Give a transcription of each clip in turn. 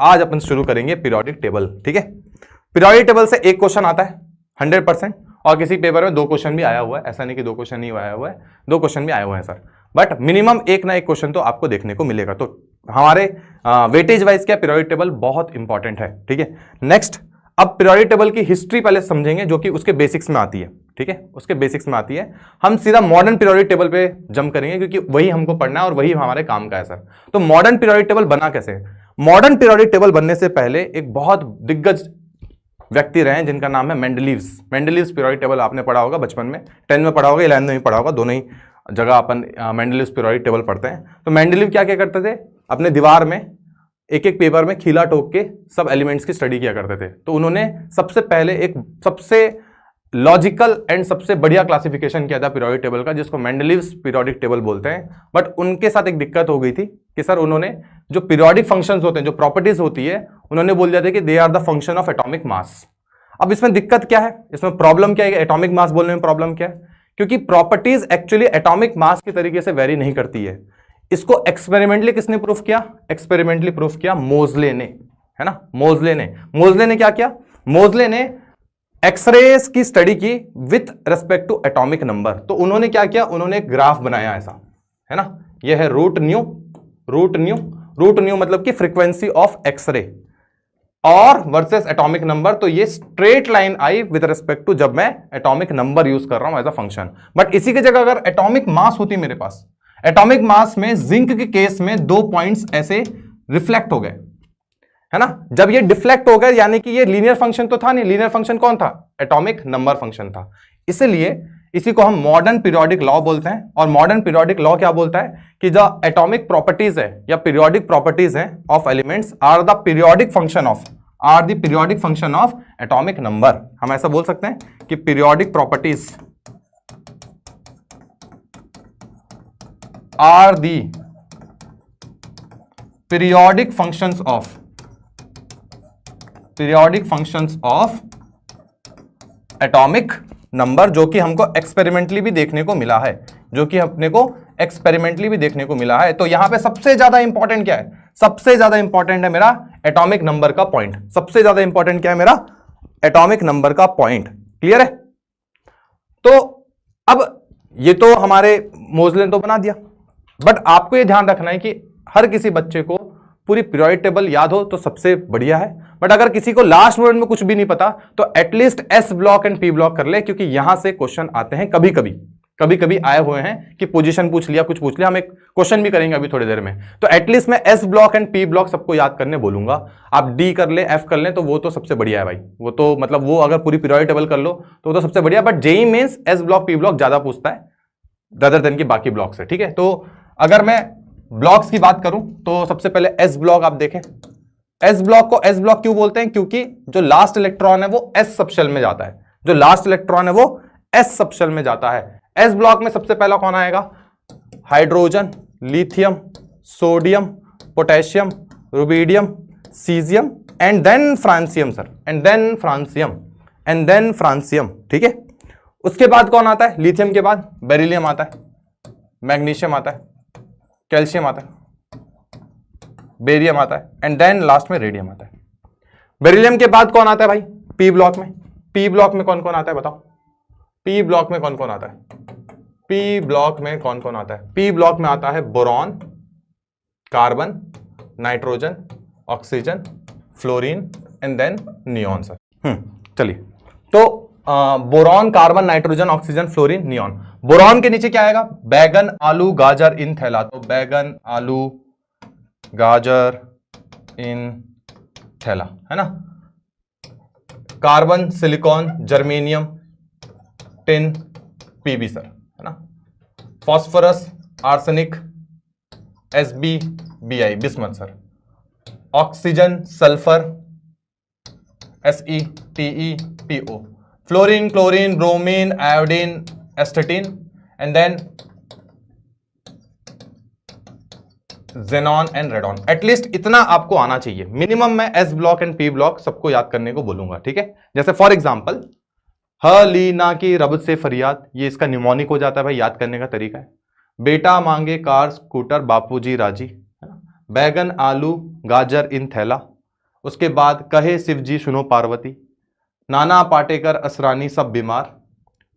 आज अपन शुरू करेंगे पीरियोडिक टेबल। ठीक है, पीरियोडिक टेबल से एक क्वेश्चन आता है 100%, और किसी पेपर में 2 क्वेश्चन भी आया हुआ है, ऐसा नहीं कि 2 क्वेश्चन नहीं आया हुआ है, 2 क्वेश्चन भी आए हुए हैं सर, बट मिनिमम एक ना एक क्वेश्चन तो आपको देखने को मिलेगा। तो हमारे वेटेज वाइज क्या पीरियोडिक टेबल बहुत इंपॉर्टेंट है। ठीक है, नेक्स्ट अब पीरियोडिक टेबल की हिस्ट्री पहले समझेंगे, जो कि उसके बेसिक्स में आती है। ठीक है, उसके बेसिक्स में आती है। हम सीधा मॉडर्न पीरियोडिक टेबल पे जंप करेंगे, क्योंकि वही हमको पढ़ना है और वही हमारे काम का है सर। तो मॉडर्न पीरियोडिक टेबल बना कैसे? मॉडर्न पीरियोडिक टेबल बनने से पहले एक बहुत दिग्गज व्यक्ति रहे जिनका नाम है मेंडलीव्स। मेंडलीव्स पीरियोडिक टेबल आपने पढ़ा होगा बचपन में, 10 में पढ़ा होगा, 11 में भी पढ़ा होगा, दोनों ही जगह अपन मेंडलीव्स पीरियोडिक टेबल पढ़ते हैं। तो मेंडलीव क्या क्या करते थे, अपने दीवार में एक एक पेपर में खीला ठोक के सब एलिमेंट्स की स्टडी किया करते थे। तो उन्होंने सबसे पहले एक सबसे लॉजिकल एंड सबसे बढ़िया क्लासिफिकेशन किया था पीरियोडिक टेबल का, जिसको मेंडलीव्स पीरियोडिक टेबल बोलते हैं। बट उनके साथ एक दिक्कत हो गई थी कि सर उन्होंने जो पीरियोडिक फंक्शंस होते हैं, जो प्रॉपर्टीज होती है, उन्होंने बोल दिया था कि they are the function of atomic mass. अब इसमें दिक्कत क्या है, इसमें प्रॉब्लम क्या है, एटॉमिक मास बोलने में प्रॉब्लम क्या है? क्योंकि प्रॉपर्टीज एक्चुअली एटॉमिक मास की तरीके से वेरी नहीं करती है। इसको एक्सपेरिमेंटली किसने प्रूफ किया? एक्सपेरिमेंटली प्रूफ किया मोजले ने, है ना। मोजले ने क्या किया? मोजले ने एक्सरेज की स्टडी की with respect to atomic number. तो उन्होंने क्या किया, उन्होंने एक ग्राफ बनाया ऐसा, है ना। यह है रूट न्यू मतलब कि फ्रीक्वेंसी ऑफ एक्सरे और वर्सेस एटॉमिक नंबर। तो ये स्ट्रेट लाइन आई विद रिस्पेक्ट टू जब मैं एटॉमिक नंबर यूज कर रहा हूं एज अ फंक्शन। बट इसी की जगह अगर एटॉमिक मास होती मेरे पास, एटॉमिक मास में जिंक के केस में 2 पॉइंट्स ऐसे रिफ्लेक्ट हो गए, है ना। जब ये डिफ्लेक्ट हो गए, यानी कि ये लीनियर फंक्शन तो था नहीं। लीनियर फंक्शन कौन था? एटॉमिक नंबर फंक्शन था। इसलिए इसी को हम मॉडर्न पीरियोडिक लॉ बोलते हैं। और मॉडर्न पीरियोडिक लॉ क्या बोलता है कि जो एटॉमिक प्रॉपर्टीज है या पीरियोडिक प्रॉपर्टीज है of elements are the periodic function of atomic number. हम ऐसा बोल सकते हैं कि periodic properties are the periodic functions of atomic number, जो कि हमको एक्सपेरिमेंटली भी देखने को मिला है, तो यहां पे सबसे ज्यादा इंपॉर्टेंट क्या है? सबसे ज्यादा इंपॉर्टेंट है मेरा एटॉमिक नंबर का पॉइंट। सबसे ज्यादा इंपॉर्टेंट क्या है मेरा? एटॉमिक नंबर का पॉइंट। क्लियर है? तो अब ये तो हमारे मोजले ने तो बना दिया, बट आपको ये ध्यान रखना है कि हर किसी बच्चे को पूरी पीरियोडिक टेबल याद हो तो सबसे बढ़िया है। बट अगर किसी को लास्ट मोमेंट में कुछ भी नहीं पता तो at least S block and P block कर ले, क्योंकि यहां से क्वेश्चन आते हैं कभी कभी आए हुए हैं कि पोजीशन पूछ लिया, कुछ पूछ लिया। हम एक क्वेश्चन भी करेंगे अभी थोड़ी देर में। तो एटलीस्ट मैं S block and P block सबको याद करने बोलूंगा। आप डी कर ले, एफ कर ले, तो वो तो सबसे बढ़िया है भाई। वो तो मतलब वो अगर पूरी पीरियोडिक टेबल कर लो तो वो तो सबसे बढ़िया। But JEE mains S block P block ज्यादा पूछता है अदर देन की बाकी ब्लॉक से। ठीक है, तो अगर मैं ब्लॉक्स की बात करूं तो सबसे पहले एस ब्लॉक आप देखें। एस ब्लॉक को एस ब्लॉक क्यों बोलते हैं? क्योंकि जो लास्ट इलेक्ट्रॉन है वो एस सबशेल में जाता है। एस ब्लॉक में सबसे पहला कौन आएगा? Hydrogen, lithium, sodium, potassium, rubidium, caesium and then francium sir, and then francium. ठीक है, उसके बाद कौन आता है? लिथियम के बाद बेरिलियम आता है, मैग्नीशियम आता है, कैल्शियम आता है, बेरियम आता है, एंड देन लास्ट में रेडियम आता है। बेरिलियम के बाद कौन आता है भाई? पी ब्लॉक में। पी ब्लॉक में कौन कौन आता है बताओ? पी ब्लॉक में कौन कौन आता है? पी ब्लॉक में आता है boron, carbon, nitrogen, oxygen, fluorine and then neon sir. चलिए, तो boron, carbon, nitrogen, oxygen, fluorine, neon. Boron के नीचे क्या आएगा? बैगन, आलू, गाजर, इन थैला। तो बैगन, आलू, गाजर, इन थैला, है ना। Carbon, silicon, germanium, tin, PB sir, है ना। Phosphorus, arsenic, SbBi, bismuth sir. Oxygen, sulphur, SeTePO। Fluorine, chlorine, bromine, iodine, astatine and then xenon and radon. At least इतना आपको आना चाहिए मिनिमम। मैं S block and P block सबको याद करने को बोलूंगा। ठीक है, जैसे फॉर एग्जांपल हलीना की रब से फरियाद, ये इसका न्यूमोनिक हो जाता है भाई, याद करने का तरीका है। बेटा मांगे कार स्कूटर, बापूजी राजी, है ना। बैगन, आलू, गाजर, इन थैला, उसके बाद कहे शिव जी सुनो पार्वती, नाना पाटेकर असरानी सब बीमार,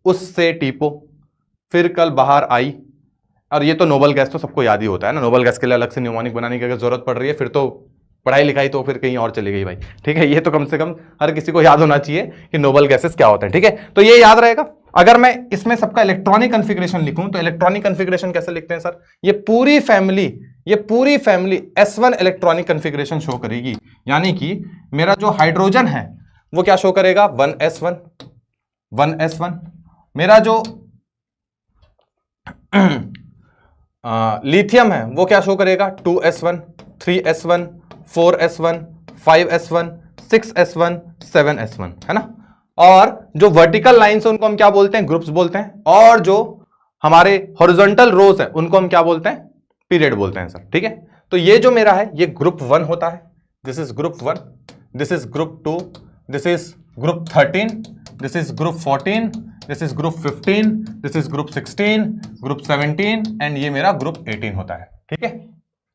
उससे टीपो, फिर कल बाहर आई। और ये तो नोबल गैस तो सबको याद ही होता है ना, नोबल गैस के लिए अलग से न्यूमोनिक बनाने की अगर जरूरत पड़ रही है फिर तो पढ़ाई लिखाई तो फिर कहीं और चली गई भाई, ठीक है। ये तो कम से कम हर किसी को याद होना चाहिए कि नोबल गैसेस क्या होते हैं, ठीक है। तो ये याद रहेगा। अगर मैं इसमें सबका इलेक्ट्रॉनिक कन्फिग्रेशन लिखूं तो इलेक्ट्रॉनिक कन्फिग्रेशन कैसे लिखते हैं सर, ये पूरी family S1 electronic configuration show करेगी। यानी कि मेरा जो हाइड्रोजन है वो क्या शो करेगा, 1s1, मेरा जो लिथियम है वो क्या शो करेगा, 2s1, 3s1, 4s1, 5s1, 6s1, 7s1, है ना। और जो वर्टिकल लाइंस है उनको हम क्या बोलते हैं, ग्रुप्स बोलते हैं। और जो हमारे हॉरिजॉन्टल रोज है उनको हम क्या बोलते हैं, पीरियड बोलते हैं सर, ठीक है। तो ये जो मेरा है ये ग्रुप 1 होता है, this is group 1, this is group 2, this is group 13, this is group 14, this is group 15, this is group 16, group 17 and ये मेरा ग्रुप 18 होता है, ठीक है।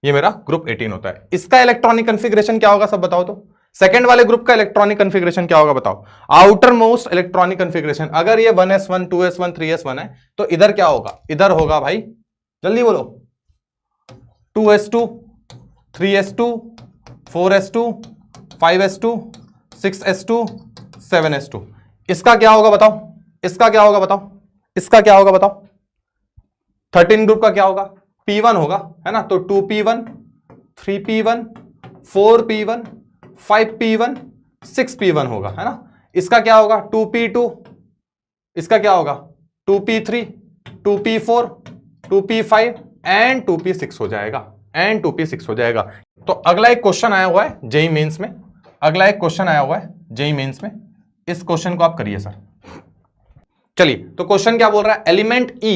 ये मेरा ग्रुप 18 होता है। इसका इलेक्ट्रॉनिक कन्फिग्रेशन क्या होगा सब बताओ तो। सेकंड वाले ग्रुप का इलेक्ट्रॉनिक कन्फिग्रेशन क्या होगा बताओ। आउटर मोस्ट इलेक्ट्रॉनिक कन्फिग्रेशन, अगर ये 1s1, 2s1, 3s1 है तो इधर क्या होगा, इधर होगा भाई, जल्दी बोलो, 2s2, 3s2, 4s2, 5s2, 6s2, 7s2। इसका क्या होगा बताओ, इसका क्या होगा बताओ, इसका क्या होगा बताओ। 13 ग्रुप का क्या होगा, P1 होगा, है ना। तो 2p1, 3p1, 4p1, 5p1, 6p1 होगा, है ना। इसका क्या होगा 2p2, इसका क्या होगा 2p3, 2p4, 2p5 and 2p6 हो जाएगा, एंड 2p6 हो जाएगा। तो अगला एक क्वेश्चन आया हुआ है जेई मेंस में, अगला एक क्वेश्चन आया हुआ है जेई मेंस में, इस क्वेश्चन को आप करिए सर। चलिए, तो क्वेश्चन क्या बोल रहा है, element E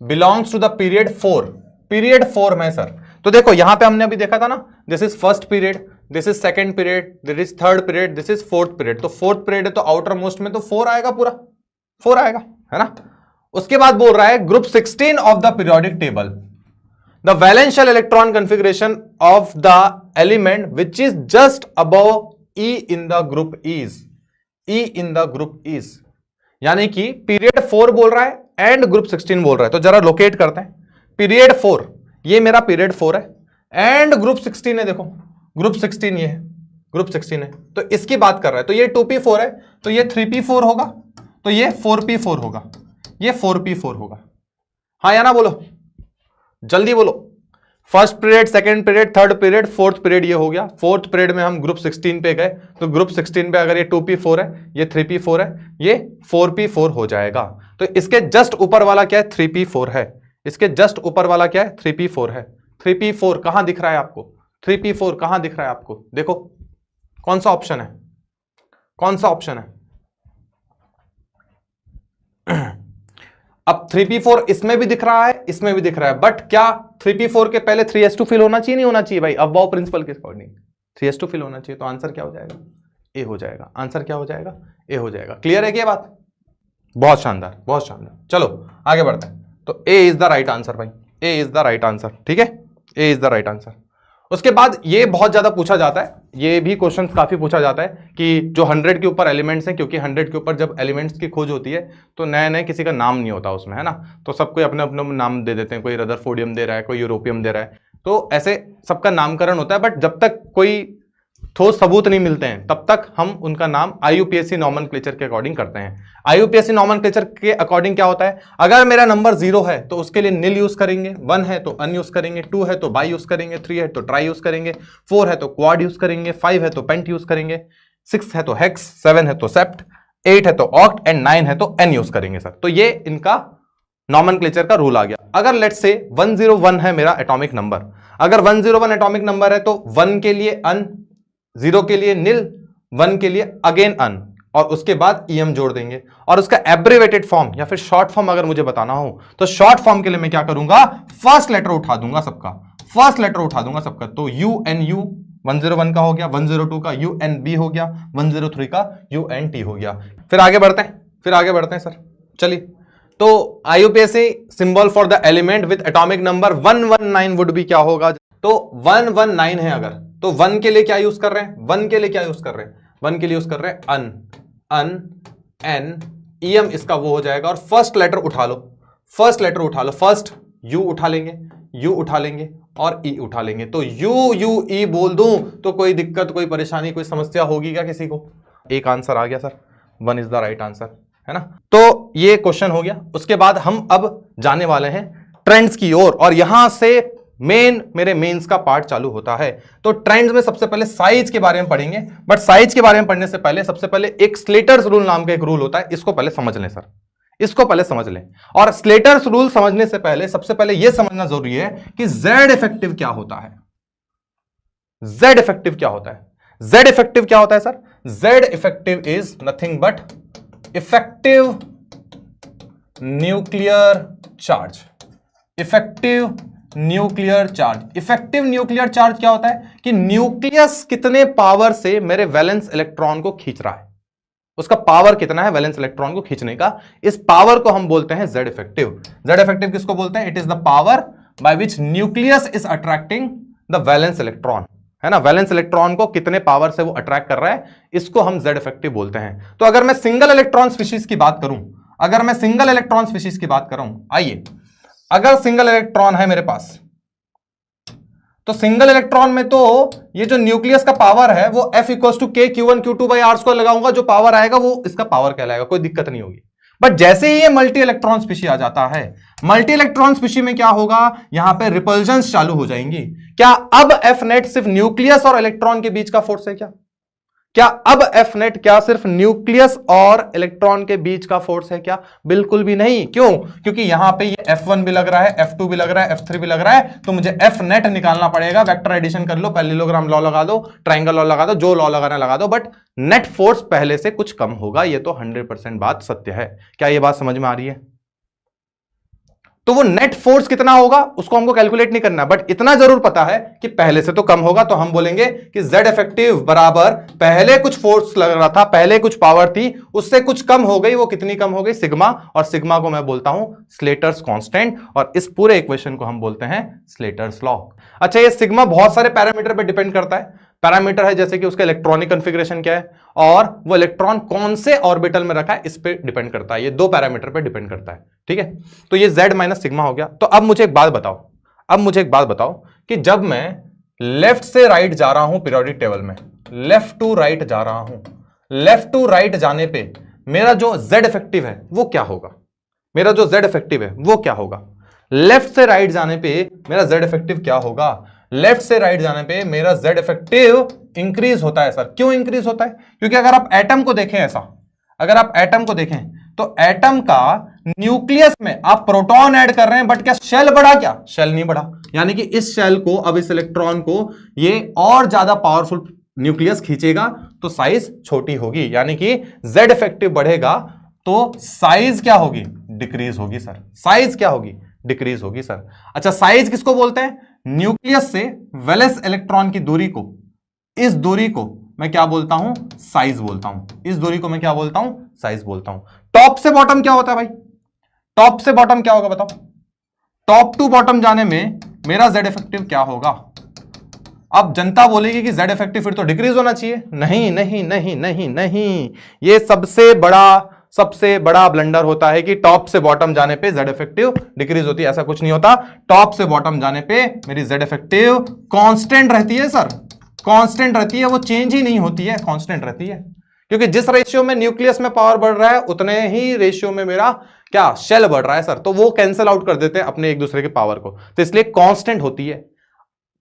belongs to the period 4, period 4 में सर। तो देखो यहां पे हमने अभी देखा था ना, this is first period, this is second period, this is third period, this is fourth period. तो फोर्थ पीरियड है तो आउटर मोस्ट में तो 4 आएगा, पूरा 4 आएगा, है ना। उसके बाद बोल रहा है group 16 of the periodic table, the वैलेंशियल electron configuration of the element which is just above E in the group is, E in the group is. यानी कि पीरियड 4 बोल रहा है एंड ग्रुप 16 बोल रहा है। तो जरा लोकेट करते हैं, पीरियड 4, ये मेरा पीरियड 4 है एंड ग्रुप 16 है, देखो ग्रुप 16 ये है, ग्रुप 16 है। तो इसकी बात कर रहा है, तो ये 2p4 है, तो ये 3p4 होगा, तो ये 4p4 होगा, ये 4p4 होगा, हाँ या ना बोलो, जल्दी बोलो। First period, second period, third period, fourth period ये हो गया। फोर्थ पीरियड में हम ग्रुप 16 पे गए, तो ग्रुप 16 पे अगर ये 2p4 है, ये 3p4 है, ये 4p4 हो जाएगा। तो इसके जस्ट ऊपर वाला क्या है, 3p4 है। इसके जस्ट ऊपर वाला क्या है, 3p4 है। 3p4 कहां दिख रहा है आपको, 3p4 कहां दिख रहा है आपको, देखो कौन सा ऑप्शन है, कौन सा ऑप्शन है। अब 3p4 इसमें भी दिख रहा है, इसमें भी दिख रहा है, बट क्या 3p4 के पहले 3s2 फिल होना चाहिए, नहीं होना चाहिए भाई। अब वो प्रिंसिपल के अकॉर्डिंग 3s2 फिल होना चाहिए, तो आंसर क्या हो जाएगा, ए हो जाएगा। आंसर क्या हो जाएगा, ए हो जाएगा। क्लियर है क्या बात, बहुत शानदार, बहुत शानदार। चलो आगे बढ़ते हैं। तो ए इज द राइट आंसर भाई, ए इज द राइट आंसर, ठीक है, ए इज द राइट आंसर। उसके बाद ये बहुत ज्यादा पूछा जाता है, ये भी क्वेश्चन काफी पूछा जाता है कि जो 100 के ऊपर एलिमेंट्स हैं, क्योंकि 100 के ऊपर जब एलिमेंट्स की खोज होती है तो नए नए किसी का नाम नहीं होता उसमें, है ना। तो सबको अपने अपने नाम दे देते हैं, कोई रदरफोर्डियम दे रहा है, कोई यूरोपियम दे रहा है, तो ऐसे सबका नामकरण होता है। बट जब तक कोई ठोस सबूत नहीं मिलते हैं तब तक हम उनका नाम IUPAC नॉमेनक्लेचर के अकॉर्डिंग करते हैं। IUPAC नॉमेनक्लेचर के अकॉर्डिंग क्या होता है, अगर मेरा नंबर 0 है तो उसके लिए नील यूज करेंगे, 1 है तो अन यूज करेंगे, 2 है तो बाई यूज करेंगे, 3 है तो ट्राई यूज करेंगे, 4 है तो क्वाड यूज करेंगे, 5 है तो पेंट यूज करेंगे, 6 है तो हेक्स, 7 है तो सेप्ट, 8 है तो ऑक्ट एंड 9 है तो एन यूज करेंगे सर। तो ये इनका नॉमेनक्लेचर का रूल आ गया। अगर लेट्स से 101 है मेरा एटॉमिक नंबर, अगर 101 एटॉमिक नंबर है तो 1 के लिए अन, 0 के लिए नील, 1 के लिए अगेन अन, और उसके बाद EM जोड़ देंगे। और उसका एब्रिवेटेड फॉर्म या फिर शॉर्ट फॉर्म अगर मुझे बताना हो तो शॉर्ट फॉर्म के लिए मैं क्या करूंगा, फर्स्ट लेटर उठा दूंगा सबका, फर्स्ट लेटर उठा दूंगा सबका। तो UNU 101 का हो गया, 102 का UNB हो गया, 103 का UNT हो गया। फिर आगे बढ़ते हैं, फिर आगे बढ़ते हैं सर। चलिए, तो IUPAC symbol for the element with atomic number 119 would be क्या होगा, तो 119 है अगर, तो 1 के लिए क्या यूज कर रहे हैं, 1 के लिए क्या यूज कर रहे हैं, 1 के लिए यूज कर रहे हैं अन एन ईएम, इसका वो हो जाएगा। और फर्स्ट लेटर उठा लो, फर्स्ट लेटर उठा लो, फर्स्ट यू उठा लेंगे, यू उठा लेंगे और ई उठा लेंगे। तो यू यू ई बोल दूं तो कोई दिक्कत, कोई परेशानी, कोई समस्या होगी क्या किसी को? एक आंसर आ गया sir, 1 is the right answer, है ना। तो ये क्वेश्चन हो गया। उसके बाद हम अब जाने वाले हैं ट्रेंड्स की ओर, और यहां से मेरे मेंस का पार्ट चालू होता है। तो ट्रेंड्स में सबसे पहले साइज के बारे में पढ़ेंगे, बट साइज के बारे में पढ़ने से पहले सबसे पहले एक स्लेटर्स रूल नाम का एक रूल होता है, इसको पहले समझ लें सर, इसको पहले समझ लें। और स्लेटर्स रूल समझने से पहले सबसे पहले यह समझना जरूरी है कि जेड इफेक्टिव क्या होता है। जेड इफेक्टिव क्या होता है? जेड इफेक्टिव क्या होता है sir? Z effective is nothing but effective nuclear charge. Effective nuclear charge. Effective nuclear charge क्या होता है कि न्यूक्लियस कितने पावर से मेरे वैलेंस इलेक्ट्रॉन को खींच रहा है, उसका पावर कितना है वैलेंस इलेक्ट्रॉन को खींचने का, इस पावर को हम बोलते हैं जेड इफेक्टिव। जेड इफेक्टिव किसको बोलते हैं? It is the power by which nucleus is attracting the valence electron, है ना। वैलेंस इलेक्ट्रॉन को कितने पावर से वो अट्रैक्ट कर रहा है, इसको हम जेड इफेक्टिव बोलते हैं। तो अगर मैं सिंगल इलेक्ट्रॉन स्पीशीज की बात करूं, अगर मैं सिंगल इलेक्ट्रॉन स्पीशीज की बात करूं, आइए, अगर सिंगल इलेक्ट्रॉन है मेरे पास, तो सिंगल इलेक्ट्रॉन में तो ये जो न्यूक्लियस का पावर है वो F इक्वल टू के Q1 Q2 by are square लगाऊंगा, जो पावर आएगा वो इसका पावर कहलाएगा, कोई दिक्कत नहीं होगी। बट जैसे ही ये मल्टी इलेक्ट्रॉन स्पीशी आ जाता है, मल्टी इलेक्ट्रॉन स्पीशी में क्या होगा, यहां पे रिपल्जन्स चालू हो जाएंगी। क्या अब F नेट सिर्फ न्यूक्लियस और इलेक्ट्रॉन के बीच का फोर्स है क्या अब F नेट क्या सिर्फ न्यूक्लियस और इलेक्ट्रॉन के बीच का फोर्स है क्या? बिल्कुल भी नहीं। क्यों? क्योंकि यहां पे ये F1 भी लग रहा है, F2 भी लग रहा है, F3 भी लग रहा है, तो मुझे F नेट निकालना पड़ेगा। वेक्टर एडिशन कर लो, पैरेललोग्राम लॉ लगा दो, ट्रायंगल लॉ लगा दो, जो लॉ लगाना लगा दो, बट नेट फोर्स पहले से कुछ कम होगा, ये तो 100% बात सत्य है। क्या ये बात समझ में आ रही है? तो वो नेट फोर्स कितना होगा उसको हमको कैलकुलेट नहीं करना, बट इतना जरूर पता है कि पहले से तो कम होगा, तो हम बोलेंगे कि Z इफेक्टिव बराबर पहले कुछ फोर्स लग रहा था, पहले कुछ पावर थी, उससे कुछ कम हो गई, वो कितनी कम हो गई? सिग्मा। और सिग्मा को मैं बोलता हूं स्लेटर्स कांस्टेंट, और इस पूरे इक्वेशन को हम बोलते हैं स्लेटर्स लॉ। अच्छा, ये सिग्मा बहुत सारे पैरामीटर पे डिपेंड करता है। पैरामीटर है जैसे कि उसका इलेक्ट्रॉनिक कॉन्फ़िगरेशन क्या है और वो इलेक्ट्रॉन कौन से ऑर्बिटल में रखा है, इस पे डिपेंड करता है। ये दो पैरामीटर पे डिपेंड करता है, ठीक है। तो ये Z माइनस सिग्मा हो गया। तो अब मुझे एक बात बताओ, कि जब मैं लेफ्ट से राइट जा रहा हूं पीरियोडिक टेबल में, लेफ्ट टू राइट जा रहा हूं, लेफ्ट टू राइट जाने पे मेरा जो Z इफेक्टिव है वो क्या होगा? मेरा जो Z इफेक्टिव है वो क्या होगा? लेफ्ट से राइट जाने पे मेरा Z इफेक्टिव क्या होगा? लेफ्ट से राइट जाने पे मेरा Z इफेक्टिव इंक्रीज होता है सर। क्यों इंक्रीज होता है? क्योंकि अगर आप एटम को देखें, ऐसा अगर आप एटम को देखें तो एटम का न्यूक्लियस में आप प्रोटॉन ऐड कर रहे हैं, बट क्या शेल बढ़ा? क्या शेल नहीं बढ़ा। यानी कि इस शेल को, अब इस इलेक्ट्रॉन को ये और ज्यादा पावरफुल न्यूक्लियस खींचेगा तो साइज छोटी होगी, यानी कि Z इफेक्टिव बढ़ेगा तो साइज क्या होगी? डिक्रीज होगी सर। साइज क्या होगी? डिक्रीज होगी सर। अच्छा, साइज किसको बोलते हैं? न्यूक्लियस से वैलेंस इलेक्ट्रॉन की दूरी को, इस दूरी को मैं क्या बोलता हूं? साइज बोलता हूं। इस दूरी को मैं क्या बोलता हूं? साइज बोलता हूं। टॉप से बॉटम क्या होता है भाई? टॉप से बॉटम क्या होगा बताओ? टॉप टू बॉटम जाने में मेरा Z इफेक्टिव क्या होगा? अब जनता बोलेगी कि Z इफेक्टिव फिर तो डिक्रीज होना चाहिए। नहीं नहीं नहीं नहीं नहीं, ये सबसे बड़ा ब्लंडर होता है कि टॉप से बॉटम जाने पे Z इफेक्टिव डिक्रीज होती है। ऐसा कुछ नहीं होता। टॉप से बॉटम जाने पे मेरी Z इफेक्टिव कांस्टेंट रहती है सर, कांस्टेंट रहती है, वो चेंज ही नहीं होती है, कांस्टेंट रहती है। क्योंकि जिस रेशियो में न्यूक्लियस में पावर बढ़ रहा है उतने ही रेशियो में मेरा क्या शेल बढ़ रहा है सर, तो वो कैंसिल आउट कर देते हैं अपने एक दूसरे के पावर को, तो इसलिए कांस्टेंट होती है।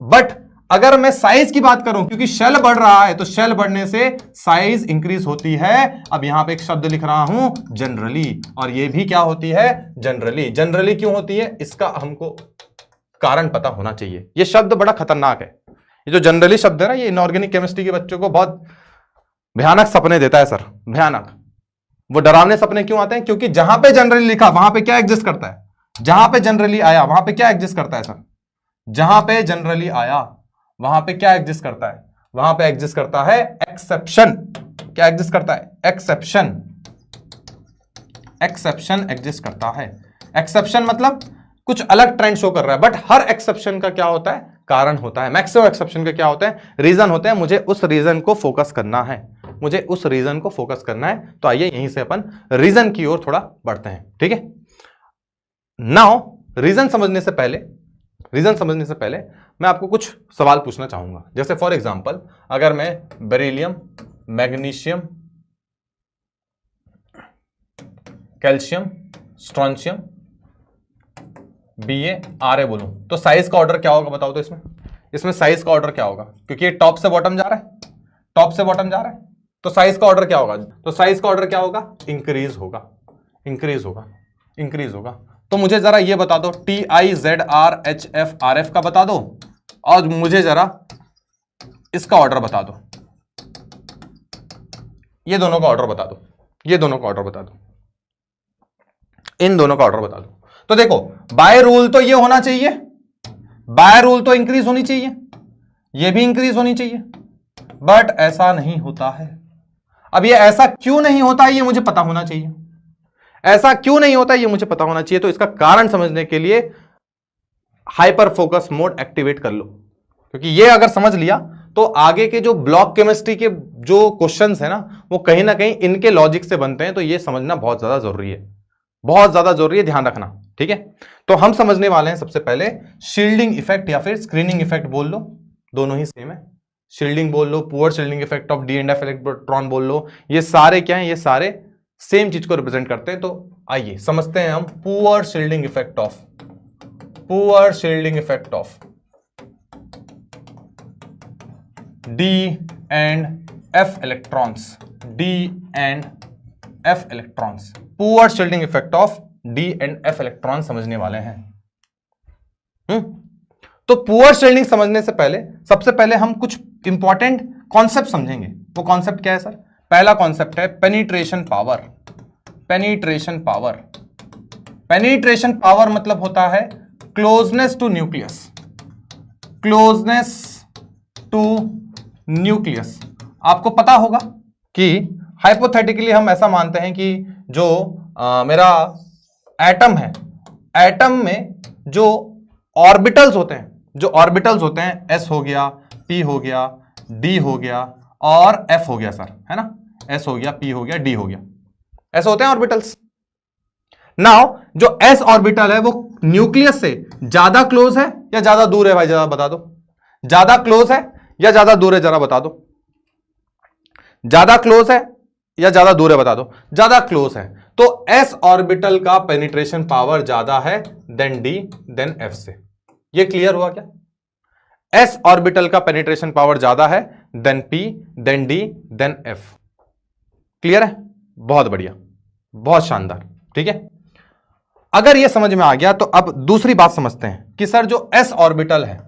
बट अगर मैं साइज की बात करूं, क्योंकि शेल बढ़ रहा है तो शेल बढ़ने से साइज इंक्रीज होती है। अब यहां पे एक शब्द लिख रहा हूं जनरली, और ये भी क्या होती है? जनरली। जनरली क्यों होती है इसका हमको कारण पता होना चाहिए। ये शब्द बड़ा खतरनाक है, ये जो जनरली शब्द है ना, ये इनऑर्गेनिक केमिस्ट्री के बच्चों को बहुत भयानक सपने देता है सर, भयानक। वो डरावने सपने क्यों आते हैं? क्योंकि जहां पे जनरली लिखा वहां पे क्या एग्जिस्ट करता है? जहां पे जनरली आया वहां पे क्या एग्जिस्ट करता है सर? जहां पे जनरली आया वहां पे क्या एग्जिस्ट करता है? वहां पे एग्जिस्ट करता है एक्सेप्शन। क्या एग्जिस्ट करता है? एक्सेप्शन। एक्सेप्शन एग्जिस्ट करता है। एक्सेप्शन मतलब कुछ अलग ट्रेंड शो कर रहा है, बट हर एक्सेप्शन का क्या होता है? कारण होता है, मैक्सिमम एक्सेप्शन के क्या होते हैं, रीजन होते हैं। मुझे उस रीजन को फोकस करना है, मुझे उस रीजन को फोकस करना है। तो आइए यहीं से अपन रीजन की ओर थोड़ा बढ़ते हैं, ठीक है। नाउ रीजन समझने से पहले मैं आपको कुछ सवाल पूछना चाहूंगा। जैसे फॉर एग्जांपल अगर मैं beryllium, magnesium, calcium, strontium, BaRa बोलूं तो साइज का ऑर्डर क्या होगा बताओ तो इसमें साइज का ऑर्डर क्या होगा, क्योंकि ये टॉप से बॉटम जा रहा है, टॉप से बॉटम जा रहा है, तो साइज का ऑर्डर क्या होगा, तो साइज का ऑर्डर क्या होगा, इंक्रीज होगा, इंक्रीज होगा, इंक्रीज होगा। तो मुझे जरा ये बता दो TIZRHFRF का बता दो, और मुझे जरा इसका ऑर्डर बता दो, ये दोनों का ऑर्डर बता दो, ये दोनों का ऑर्डर बता दो, इन दोनों का ऑर्डर बता दो। तो देखो बाय रूल तो ये होना चाहिए, बाय रूल तो इंक्रीज होनी चाहिए, ये भी इंक्रीज होनी चाहिए, बट ऐसा नहीं होता है। अब ये ऐसा क्यों नहीं होता है ये मुझे पता होना चाहिए, ऐसा क्यों नहीं होता है ये मुझे पता होना चाहिए। तो इसका कारण समझने के लिए हाइपर फोकस मोड एक्टिवेट कर लो, क्योंकि ये अगर समझ लिया तो आगे के जो ब्लॉक केमिस्ट्री के जो क्वेश्चंस है ना वो कहीं ना कहीं इनके लॉजिक से बनते हैं। तो ये समझना बहुत ज्यादा जरूरी है, बहुत ज्यादा जरूरी है, ध्यान रखना, ठीक है। तो हम समझने वाले हैं सबसे पहले शील्डिंग इफेक्ट या फिर स्क्रीनिंग इफेक्ट बोल लो, दोनों ही सेम है। शील्डिंग बोल लो, poor shielding effect of D and F electron बोल लो, ये सारे क्या है, ये सारे सेम चीज को रिप्रेजेंट करते हैं। तो आइए समझते हैं हम poor shielding effect of, poor shielding effect of D and F electrons, D and F electrons, poor shielding effect of D and F electron समझने वाले हैं। तो पुअर शील्डिंग समझने से पहले सबसे पहले हम कुछ इंपॉर्टेंट कॉन्सेप्ट समझेंगे। वो कॉन्सेप्ट क्या है सर? पहला कॉन्सेप्ट है penetration power. Penetration power, penetration power मतलब होता है closeness to nucleus, closeness to nucleus. आपको पता होगा कि हाइपोथेटिकली हम ऐसा मानते हैं कि जो मेरा एटम है, एटम में जो ऑर्बिटल्स होते हैं, जो ऑर्बिटल्स होते हैं s हो गया, p हो गया, d हो गया और f हो गया सर, है ना, s हो गया, p हो गया, d हो गया, ऐसे होते हैं ऑर्बिटल्स। नाउ जो s ऑर्बिटल है वो न्यूक्लियस से ज्यादा क्लोज है या ज्यादा दूर है भाई, जरा बता दो, ज्यादा क्लोज है या ज्यादा दूर है, जरा बता दो, ज्यादा क्लोज है या ज्यादा दूर है, बता दो, ज्यादा क्लोज है। तो s ऑर्बिटल का पेनिट्रेशन पावर ज्यादा है देन d देन f से। ये क्लियर हुआ क्या? s ऑर्बिटल का पेनिट्रेशन पावर ज्यादा है than p than d than f। Clear है? बहुत बढ़िया, बहुत शानदार, ठीक है। अगर ये समझ में आ गया तो अब दूसरी बात समझते हैं कि सर जो s ऑर्बिटल है,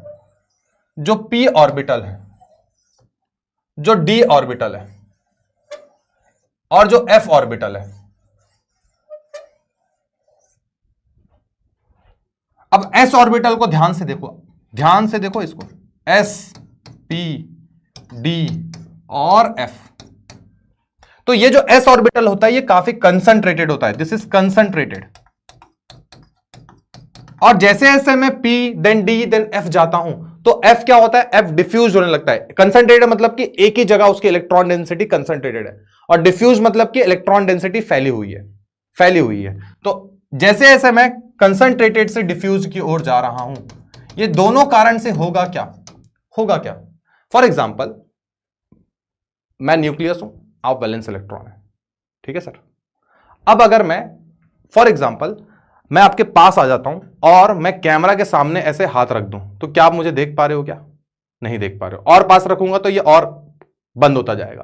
जो p ऑर्बिटल है, जो d ऑर्बिटल है और जो f ऑर्बिटल है, अब s ऑर्बिटल को ध्यान से देखो, ध्यान से देखो इसको, s p d और f। तो ये जो s ऑर्बिटल होता है ये काफी कंसंट्रेटेड होता है, दिस इज कंसंट्रेटेड। और जैसे जैसे मैं p than d than f जाता हूं तो f क्या होता है, f डिफ्यूज होने लगता है। कंसंट्रेटेड मतलब कि एक ही जगह उसकी इलेक्ट्रॉन डेंसिटी कंसंट्रेटेड है, और डिफ्यूज मतलब कि इलेक्ट्रॉन डेंसिटी फैली हुई है, फैली हुई है। तो जैसे जैसे मैं कंसंट्रेटेड से डिफ्यूज की ओर जा रहा हूं, ये दोनों कारण से होगा क्या, होगा क्या? फॉर एग्जाम्पल मैं न्यूक्लियस हूं, आप वैलेंस इलेक्ट्रॉन है, ठीक है सर। अब अगर मैं फॉर एग्जाम्पल मैं आपके पास आ जाता हूं और मैं कैमरा के सामने ऐसे हाथ रख दूं, तो क्या आप मुझे देख पा रहे हो? क्या नहीं देख पा रहे हो। और पास रखूंगा तो ये और बंद होता जाएगा।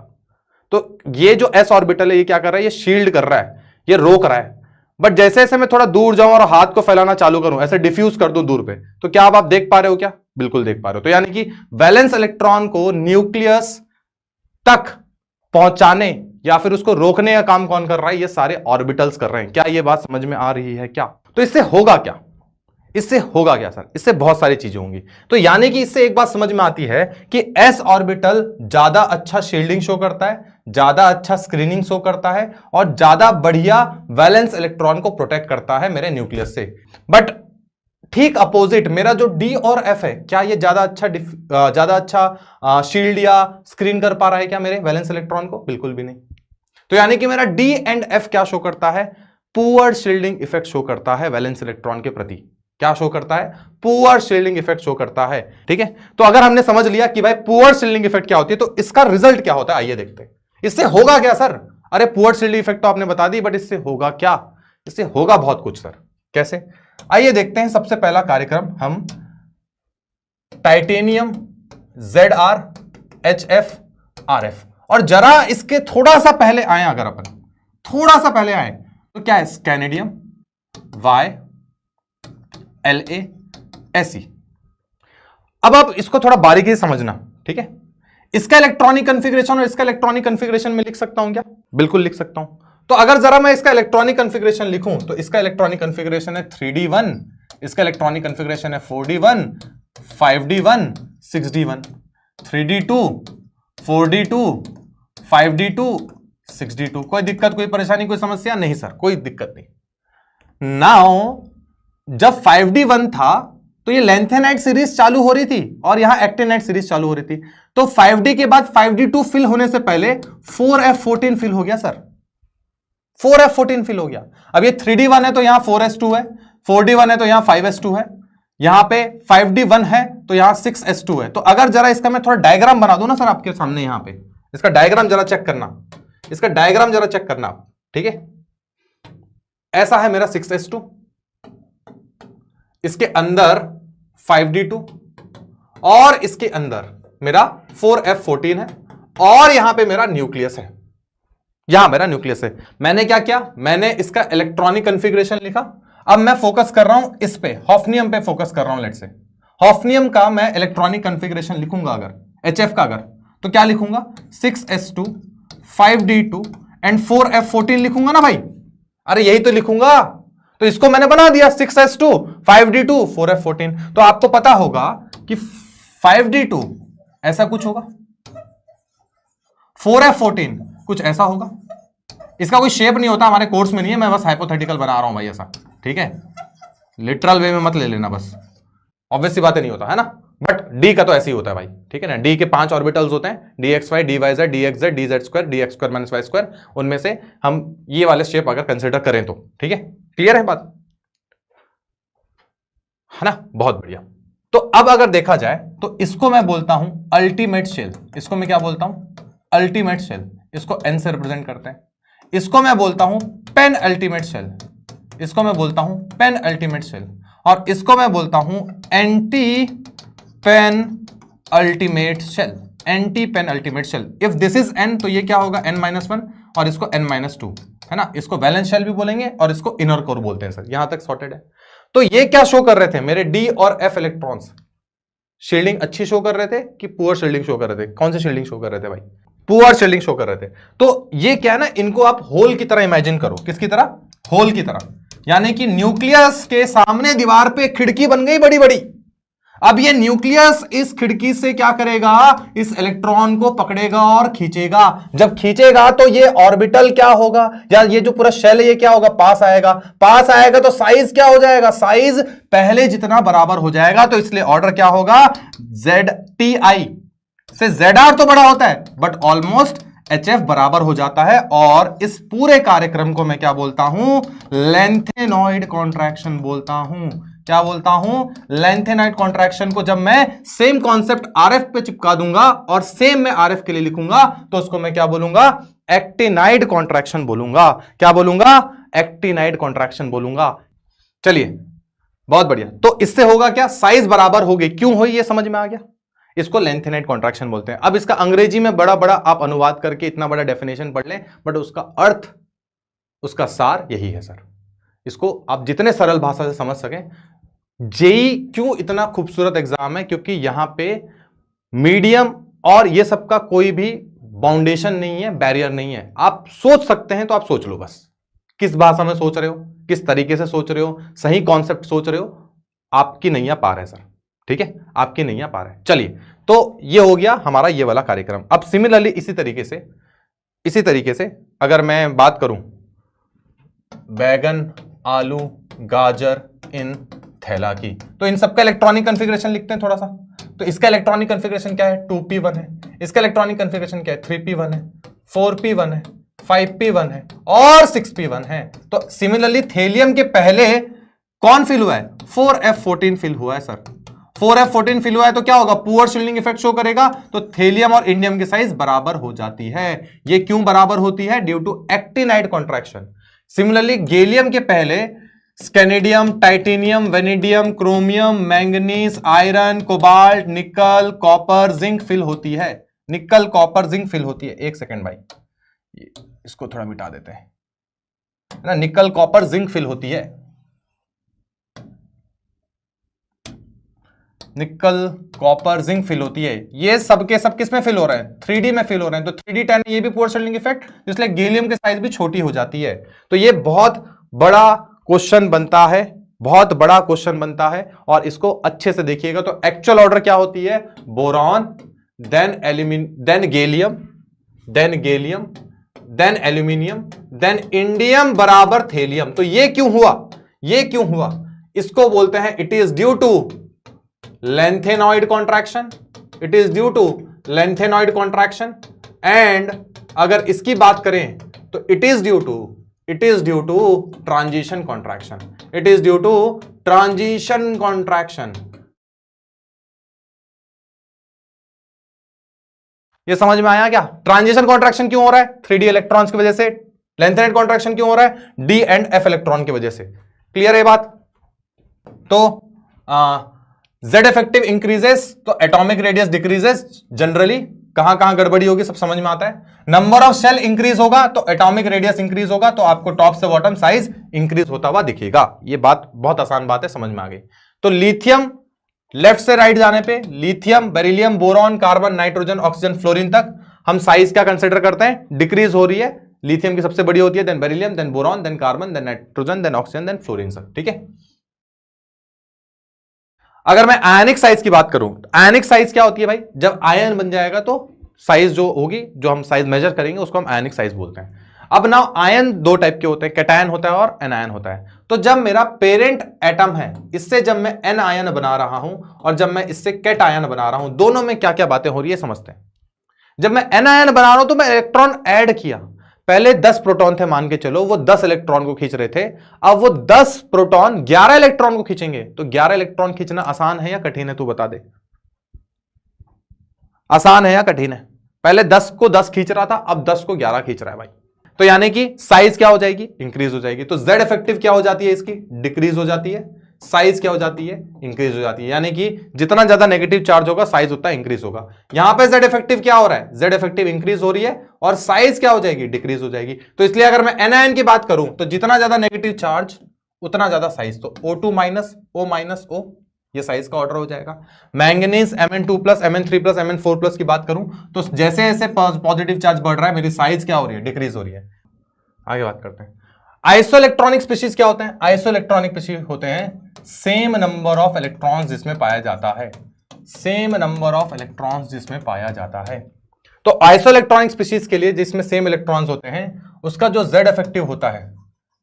तो ये जो s ऑर्बिटल है ये क्या कर रहा है, ये शील्ड कर रहा है, ये रोक रहा है। बट जैसे जैसे मैं थोड़ा दूर जाऊं और हाथ को फैलाना चालू करूं, ऐसे डिफ्यूज कर दूं दूर पे, तो क्या आप देख पा रहे हो? क्या बिल्कुल देख पा रहे हो। तो यानी कि वैलेंस इलेक्ट्रॉन को न्यूक्लियस तक पहुंचाने या फिर उसको रोकने का काम कौन कर रहा है? ये सारे ऑर्बिटल्स कर रहे हैं। क्या ये बात समझ में आ रही है क्या? तो इससे होगा क्या, इससे होगा क्या सर? इससे बहुत सारी चीजें होंगी। तो यानी कि इससे एक बात समझ में आती है कि s ऑर्बिटल ज्यादा अच्छा शील्डिंग शो करता है, ज्यादा अच्छा स्क्रीनिंग शो करता है और ज्यादा बढ़िया वैलेंस इलेक्ट्रॉन को प्रोटेक्ट करता है मेरे न्यूक्लियस से। बट ठीक अपोजिट मेरा जो डी और एफ है, क्या ये ज्यादा अच्छा शील्ड या स्क्रीन कर पा रहा है क्या मेरे वैलेंस इलेक्ट्रॉन को? बिल्कुल भी नहीं। तो यानी कि मेरा डी एंड एफ क्या शो करता है? पुअर शील्डिंग इफेक्ट शो करता है वैलेंस इलेक्ट्रॉन के प्रति। क्या शो करता है? पुअर शील्डिंग इफेक्ट शो करता है। ठीक है, तो अगर हमने समझ लिया कि भाई पुअर शील्डिंग इफेक्ट क्या होती है, तो इसका रिजल्ट क्या होता है आइए देखते हैं। इससे होगा क्या सर? अरे पुअर शील्डिंग इफेक्ट तो आपने बता दी, बट इससे होगा क्या? इससे होगा बहुत कुछ सर। कैसे? आइए देखते हैं। सबसे पहला कार्यक्रम हम टाइटेनियम ZrHF और जरा इसके थोड़ा सा पहले आए, अगर अपन थोड़ा सा पहले आए तो क्या है? स्कैनेडियम YLASE। अब आप इसको थोड़ा बारीकी से समझना, ठीक है? इसका इलेक्ट्रॉनिक कॉन्फ़िगरेशन और इसका इलेक्ट्रॉनिक कॉन्फ़िगरेशन में लिख सकता हूं क्या? बिल्कुल लिख सकता हूं। तो अगर जरा मैं इसका इलेक्ट्रॉनिक कॉन्फ़िगरेशन लिखूं तो इसका इलेक्ट्रॉनिक कॉन्फ़िगरेशन है 3D1, इसका इलेक्ट्रॉनिक कॉन्फ़िगरेशन है 4D1, 5D1, 6D1, 3D2, 4D2, 5D2, 6D2। कोई दिक्कत, कोई परेशानी, कोई समस्या? नहीं सर, कोई दिक्कत नहीं। नाउ जब 5D1 था तो ये लेंथेनाइट सीरीज चालू हो रही थी और यहां एक्टिनाइट सीरीज चालू हो रही थी। तो 5D के बाद 5D2 फिल होने से पहले 4F14 फिल हो गया सर, 4F14 फिल हो गया। अब ये 3D1 है तो यहां 4S2 है, 4D1 है तो यहां 5S2 है, यहां पे 5D1 है तो यहां 6S2 है। तो अगर जरा इसका मैं थोड़ा डायग्राम बना दूं ना सर आपके सामने, यहां पे इसका डायग्राम जरा चेक करना, इसका डायग्राम जरा चेक करना आप, ठीक है? ऐसा है मेरा 6S2, इसके अंदर 5D2 और इसके अंदर मेरा 4F14 है और यहां पे मेरा न्यूक्लियस है, यहां मेरा न्यूक्लियस है। मैंने क्या किया? मैंने इसका इलेक्ट्रॉनिक कॉन्फ़िगरेशन लिखा। अब मैं फोकस कर रहा हूं इस पे, हॉफनियम पे फोकस कर रहा हूं। लेट्स से हॉफनियम का मैं इलेक्ट्रॉनिक कॉन्फ़िगरेशन लिखूंगा अगर HF का, अगर तो क्या लिखूंगा? 6S2, 5D2 एंड 4F14 लिखूंगा ना भाई। अरे यही तो लिखूंगा। तो इसको मैंने बना दिया 6S2, 5D2, 4F14। तो आपको पता होगा कि 5D2 ऐसा कुछ होगा, 4F14 कुछ ऐसा होगा। इसका कोई शेप नहीं होता, हमारे कोर्स में नहीं है, मैं बस हाइपोथेटिकल बना रहा हूं भाई ऐसा, ठीक है? लिटरल वे में मत ले लेना, बस ऑब्वियस सी बातें नहीं होता है ना। बट डी का तो ऐसे ही होता है भाई, ठीक है ना? डी के 5 ऑर्बिटल्स होते हैं, dxy, dyz, dxz, dz2, dx2 - y2। उनमें से हम ये वाले शेप अगर कंसिडर करें तो, ठीक है? क्लियर है बात, है ना? बहुत बढ़िया। तो अब अगर देखा जाए तो इसको मैं बोलता हूं अल्टीमेट शेल। इसको मैं क्या बोलता हूं? Ultimate shell. इसको एन से रिप्रेजेंट करते हैं। इसको मैं बोलता हूं पेन अल्टीमेट शेल, इसको मैं बोलता हूं पेन अल्टीमेट शेल, और इसको मैं बोलता हूं antepenultimate shell, antepenultimate shell. If this is n तो ये क्या होगा? n-1 और इसको n-2, है ना? इसको वैलेंस शेल भी बोलेंगे और इसको इनर कोर बोलते हैं सर। यहां तक सॉर्टेड है। तो ये क्या शो कर रहे थे? मेरे डी और एफ इलेक्ट्रॉन्स शील्डिंग अच्छी शो कर रहे थे कि पुअर शील्डिंग शो कर रहे थे? कौन सी शील्डिंग शो कर रहे थे भाई? पुअर शील्डिंग शो कर रहे थे। तो ये क्या है ना, इनको आप होल की तरह इमेजिन करो। किसकी तरह? होल की तरह। यानी कि न्यूक्लियस के सामने दीवार पे खिड़की बन गई बड़ी बड़ी। अब ये न्यूक्लियस इस खिड़की से क्या करेगा? इस इलेक्ट्रॉन को पकड़ेगा और खींचेगा। जब खींचेगा तो ये ऑर्बिटल क्या होगा, या ये जो पूरा शेल है ये क्या होगा? पास आएगा। पास आएगा तो साइज क्या हो जाएगा? साइज पहले जितना बराबर हो जाएगा। तो इसलिए ऑर्डर क्या होगा? ZTI से ZR तो बड़ा होता है, बट ऑलमोस्ट HF बराबर हो जाता है। और इस पूरे कार्यक्रम को मैं क्या बोलता हूं? लेंथेनॉइड कॉन्ट्रैक्शन बोलता हूं। क्या बोलता हूं? लेंथेनॉइड कॉन्ट्रैक्शन को जब मैं सेम कॉन्सेप्ट RF पे चिपका दूंगा और सेम मैं RF के लिए लिखूंगा तो उसको मैं क्या बोलूंगा? एक्टिनाइड कॉन्ट्रैक्शन बोलूंगा। क्या बोलूंगा? एक्टिनाइड कॉन्ट्रैक्शन बोलूंगा। चलिए, बहुत बढ़िया। तो इससे होगा क्या? साइज बराबर होगी। क्यों हुई ये समझ में आ गया? इसको लेंथेनाइड कॉन्ट्रैक्शन बोलते हैं। अब इसका अंग्रेजी में बड़ा बड़ा आप अनुवाद करके इतना बड़ा डेफिनेशन पढ़ लें, बट उसका अर्थ, उसका सार यही है सर। इसको आप जितने सरल भाषा से समझ सकें। जेई क्यों इतना खूबसूरत एग्जाम है? क्योंकि यहां पे मीडियम और ये सबका कोई भी बाउंडेशन नहीं है, बैरियर नहीं है। आप सोच सकते हैं तो आप सोच लो, बस किस भाषा में सोच रहे हो, किस तरीके से सोच रहे हो, सही कॉन्सेप्ट सोच रहे हो, आपकी नैया पार है सर। ठीक है, आपकी नैया पार है। चलिए, तो ये हो गया हमारा ये वाला कार्यक्रम। अब सिमिलरली इसी तरीके से अगर मैं बात करूं बैगन, आलू, गाजर इन थैला की। तो इन सबका इलेक्ट्रॉनिक कॉन्फ़िगरेशन लिखते हैं थोड़ा सा। तो इसका इलेक्ट्रॉनिक कॉन्फ़िगरेशन क्या है, 2p1 है। इसका इलेक्ट्रॉनिक कॉन्फ़िगरेशन क्या है, 3p1 है, 4p1 है, 5p1 है और 6p1 है। तो सिमिलरली थेलियम के पहले कौन फिल हुआ है, 4f14 फिल हुआ है सर। 4f14 फिल हुआ है तो क्या होगा, पुअर शिल्डिंग इफेक्ट शो करेगा। तो थेलियम और इंडियम की साइज बराबर हो जाती है। ये क्यों बराबर होती है, due to actinide contraction. Similarly gallium के पहले scandium, titanium, vanadium, chromium, manganese, iron, cobalt, nickel, copper, zinc fill होती है। निकल, कॉपर, जिंक फिल होती है। एक सेकेंड भाई, इसको थोड़ा मिटा देते हैं ना। निकल, कॉपर, जिंक फिल होती है। निकल, कॉपर, जिंक फिल होती है। ये सबके सब किस में फिल हो रहे हैं, 3D में फिल हो रहे हैं। तो 3D10 ये भी पुअर शिल्डिंग इफेक्ट, इसलिए गैलियम की साइज भी छोटी हो जाती है। तो ये बहुत बड़ा क्वेश्चन बनता है, बहुत बड़ा क्वेश्चन बनता है। और इसको अच्छे से देखिएगा। तो एक्चुअल ऑर्डर क्या होती है, boron, then gallium, then aluminium, then indium बराबर थेलियम। तो ये क्यों हुआ, ये क्यों हुआ, इसको बोलते हैं it is due to lengthenoid contraction, it is due to lengthenoid contraction। and अगर इसकी बात करें तो it is due to transition contraction, it is due to transition contraction। ये समझ में आया क्या, ट्रांजिशन कॉन्ट्रैक्शन क्यों हो रहा है, 3D इलेक्ट्रॉन्स की वजह से। लेंथेनाइड कॉन्ट्रैक्शन क्यों हो रहा है, D एंड F इलेक्ट्रॉन की वजह से। क्लियर है बात। तो Z इफेक्टिव इंक्रीजेस तो एटॉमिक रेडियस डिक्रीजेस। जनरली कहां गड़बड़ी होगी सब समझ में आता है। नंबर ऑफ सेल इंक्रीज होगा तो एटॉमिक रेडियस इंक्रीज होगा, तो आपको टॉप से बॉटम साइज इंक्रीज होता हुआ दिखेगा। ये बात बहुत आसान बात है, समझ में आ गई। तो लिथियम लेफ्ट से राइट जाने पे lithium, beryllium, boron, carbon, nitrogen, oxygen, fluorine तक हम साइज क्या कंसिडर करते हैं, डिक्रीज हो रही है। लिथियम की सबसे बड़ी होती है, than beryllium, than boron, than carbon, than nitrogen, than oxygen, than fluorine sir. ठीक है। अगर मैं आयनिक साइज की बात करूं, आयनिक साइज क्या होती है भाई, जब आयन बन जाएगा तो साइज जो होगी, जो हम साइज मेजर करेंगे उसको हम आयनिक साइज बोलते हैं। अब ना आयन दो टाइप के होते हैं, कैटायन होता है और एनायन होता है। तो जब मेरा पेरेंट एटम है, इससे जब मैं एन आयन बना रहा हूं और जब मैं इससे कैटायन बना रहा हूं, दोनों में क्या क्या बातें हो रही है समझते हैं। जब मैं एन आयन बना रहा हूं तो मैं इलेक्ट्रॉन ऐड किया। पहले 10 प्रोटॉन थे मान के चलो, वो 10 इलेक्ट्रॉन को खींच रहे थे। अब वो 10 प्रोटॉन 11 इलेक्ट्रॉन को खींचेंगे। तो 11 इलेक्ट्रॉन खींचना आसान है या कठिन है, तू बता दे। आसान है या कठिन है, पहले 10 को 10 खींच रहा था, अब 10 को 11 खींच रहा है भाई। तो यानी कि साइज क्या हो जाएगी, इंक्रीज हो जाएगी। तो जेड इफेक्टिव क्या हो जाती है, इसकी डिक्रीज हो जाती है। साइज क्या हो जाती है, इंक्रीज हो जाती है। यानी कि जितना ज्यादा नेगेटिव चार्ज होगा साइज उतना इंक्रीज होगा। यहां पे जेड इफेक्टिव क्या हो रहा है, जेड इफेक्टिव इंक्रीज हो रही है और साइज क्या हो जाएगी, डिक्रीज हो जाएगी। तो इसलिए अगर मैं एनायन की बात करूं तो जितना ज्यादा नेगेटिव चार्ज उतना ज्यादा साइज। तो O2 माइनस O, ये साइज का ऑर्डर हो जाएगा। मैंगनीज Mn2+, Mn3+, Mn4+ की बात करूं तो जैसे जैसे पॉजिटिव चार्ज बढ़ रहा है मेरी साइज क्या हो रही है, डिक्रीज हो रही है। आगे बात करते हैं। आइसोइलेक्ट्रॉनिक स्पीशीज क्या होते हैं, आइसोइलेक्ट्रॉनिक स्पीशीज होते हैं सेम नंबर ऑफ इलेक्ट्रॉन्स जिसमें पाया जाता है, सेम नंबर ऑफ इलेक्ट्रॉन्स जिसमें पाया जाता है। तो आइसोइलेक्ट्रॉनिक स्पीशीज के लिए जिसमें सेम इलेक्ट्रॉन्स होते हैं उसका जो जेड इफेक्टिव होता है,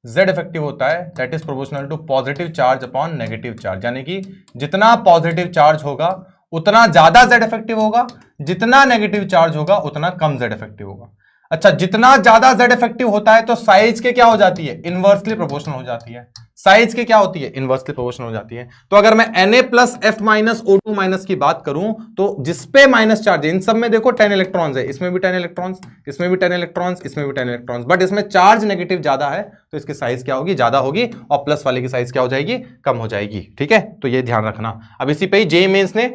जेड इफेक्टिव होता है that is proportional to positive charge upon negative charge. यानी कि जितना पॉजिटिव चार्ज होगा उतना ज्यादा जेड इफेक्टिव होगा, जितना नेगेटिव चार्ज होगा उतना कम जेड इफेक्टिव होगा। अच्छा, जितना ज्यादा जेड इफेक्टिव होता है तो साइज के क्या हो जाती है, इनवर्सली प्रोपोर्शनल हो जाती है। साइज के क्या होती है, इनवर्सली प्रोपोर्शनल हो जाती है। तो अगर मैं Na+F-O2- की बात करूं तो जिसपे माइनस चार्ज है, इन सब में देखो 10 इलेक्ट्रॉन्स है, इसमें भी 10 इलेक्ट्रॉन्स, इसमें भी 10 इलेक्ट्रॉन्स, इसमें भी 10 इलेक्ट्रॉन्स, बट इसमें चार्ज नेगेटिव ज्यादा है तो इसकी साइज क्या होगी, ज्यादा होगी, और प्लस वाले की साइज क्या हो जाएगी, कम हो जाएगी। ठीक है, तो ये ध्यान रखना। अब इसी पे ही जेईई मेंस ने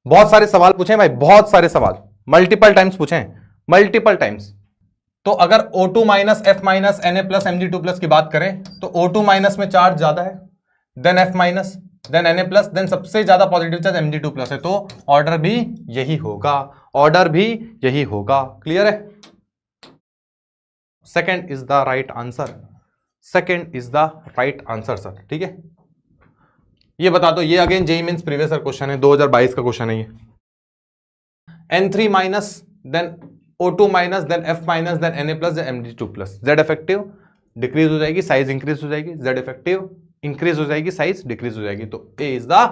बहुत सारे सवाल पूछे भाई, बहुत सारे सवाल मल्टीपल टाइम्स पूछे, मल्टीपल टाइम्स। तो अगर O2- F- Na+ Mg2+ की बात करें तो O2- में चार्ज ज्यादा है, than F-, than Na+, than सबसे ज्यादा पॉजिटिव चार्ज Mg2+ है। तो ऑर्डर भी यही होगा, ऑर्डर भी यही होगा। क्लियर है, second is the right answer, second is the right answer sir. ठीक है, ये बता दो, ये again JEE Mains previous year question है, 2022 का क्वेश्चन है ये। N3-, than O2-, than F-, than Na+, than Mg2+, Z effective decrease हो जाएगी, साइज इंक्रीज हो जाएगी, जेड इफेक्टिव इंक्रीज हो जाएगी, साइज डिक्रीज हो जाएगी। तो ए इज द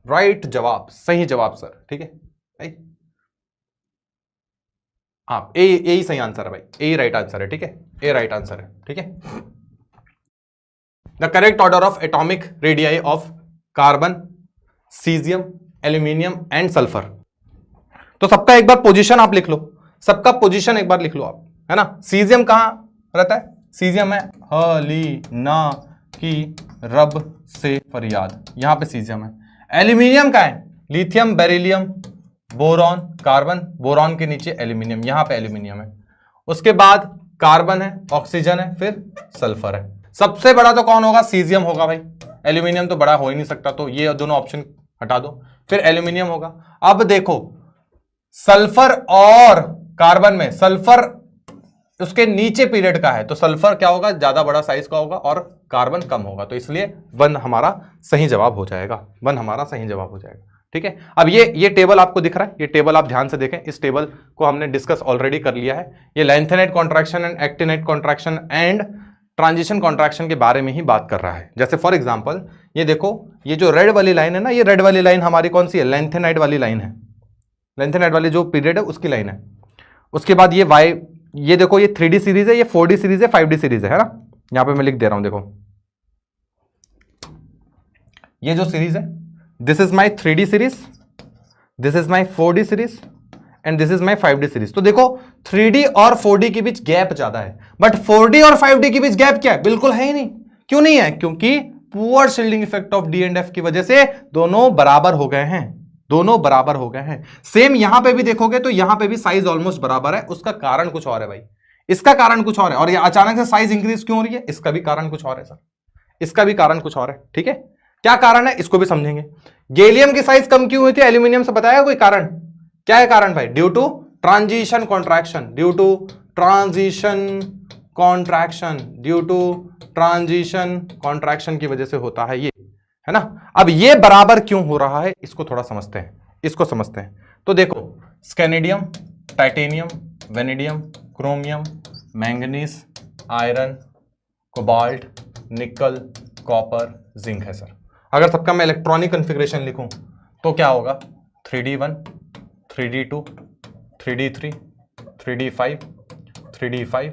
राइट जवाब, सही जवाब सर, ठीक है। हाँ, ए ही सही आंसर है भाई, ए ही राइट आंसर है, ठीक है, ए राइट आंसर है, ठीक है। The correct order of atomic radii of carbon, caesium, aluminium and sulphur. तो सबका एक बार पोजीशन आप लिख लो, सबका पोजीशन एक बार लिख लो आप, है ना। सीजियम कहां रहता है? सीजियम है हली ना की रब से फरियाद, यहां पे सीजियम है। एल्यूमिनियम का है lithium, beryllium, boron, carbon, boron के नीचे एल्यूमिनियम, यहां पे एल्यूमिनियम है। उसके बाद कार्बन है, ऑक्सीजन है, फिर सल्फर है। सबसे बड़ा तो कौन होगा? सीजियम होगा भाई, एल्यूमिनियम तो बड़ा हो ही नहीं सकता, तो ये दोनों ऑप्शन हटा दो, फिर एल्यूमिनियम होगा। अब देखो सल्फर और कार्बन में, सल्फर उसके नीचे पीरियड का है, तो सल्फर क्या होगा? ज्यादा बड़ा साइज का होगा और कार्बन कम होगा, तो इसलिए वन हमारा सही जवाब हो जाएगा, वन हमारा सही जवाब हो जाएगा, ठीक है। अब ये टेबल आपको दिख रहा है, ये टेबल आप ध्यान से देखें, इस टेबल को हमने डिस्कस ऑलरेडी कर लिया है। ये lanthanide contraction and actinide contraction and transition contraction के बारे में ही बात कर रहा है। जैसे फॉर एग्जांपल ये देखो, ये जो रेड वाली लाइन है ना, ये रेड वाली लाइन हमारी कौन सी है? लेंथेनाइट वाली लाइन है, लेंथेनाइट वाली जो पीरियड है उसकी लाइन है। उसके बाद ये वाई, ये देखो ये 3D सीरीज है, ये 4D सीरीज है, 5D सीरीज है ना। यहां पे मैं लिख दे रहा हूं, देखो ये जो सीरीज है, this is my 3D series, this is my 4D series and this is my 5D series. तो देखो 3D और 4D के बीच गैप ज्यादा है, बट 4D और 5D के बीच गैप क्या है? बिल्कुल है ही नहीं। क्यों नहीं है? क्योंकि poor shielding effect of D and F की वजह से दोनों बराबर हो गए हैं, दोनों बराबर हो गए हैं। सेम यहां पे भी देखोगे तो यहां पे भी साइज ऑलमोस्ट बराबर है। उसका कारण कुछ और है भाई, इसका कारण कुछ और है। और ये अचानक से साइज इंक्रीज क्यों हो रही है? इसका भी कारण कुछ और है सर, इसका भी कारण कुछ और है, ठीक है। क्या कारण है इसको भी समझेंगे। गैलियम की साइज कम क्यों हुई थी एल्यूमिनियम से? बताया कोई कारण? क्या है कारण भाई? Due to transition contraction, due to transition contraction, due to transition contraction की वजह से होता है ये, है ना। अब ये बराबर क्यों हो रहा है इसको थोड़ा समझते हैं, इसको समझते हैं। तो देखो scandium, titanium, vanadium, chromium, manganese, iron, cobalt, nickel, copper, zinc है सर। अगर सबका मैं इलेक्ट्रॉनिक कॉन्फ़िगरेशन लिखूं तो क्या होगा? 3D1, 3D2, 3D3, 3D5, 3D5,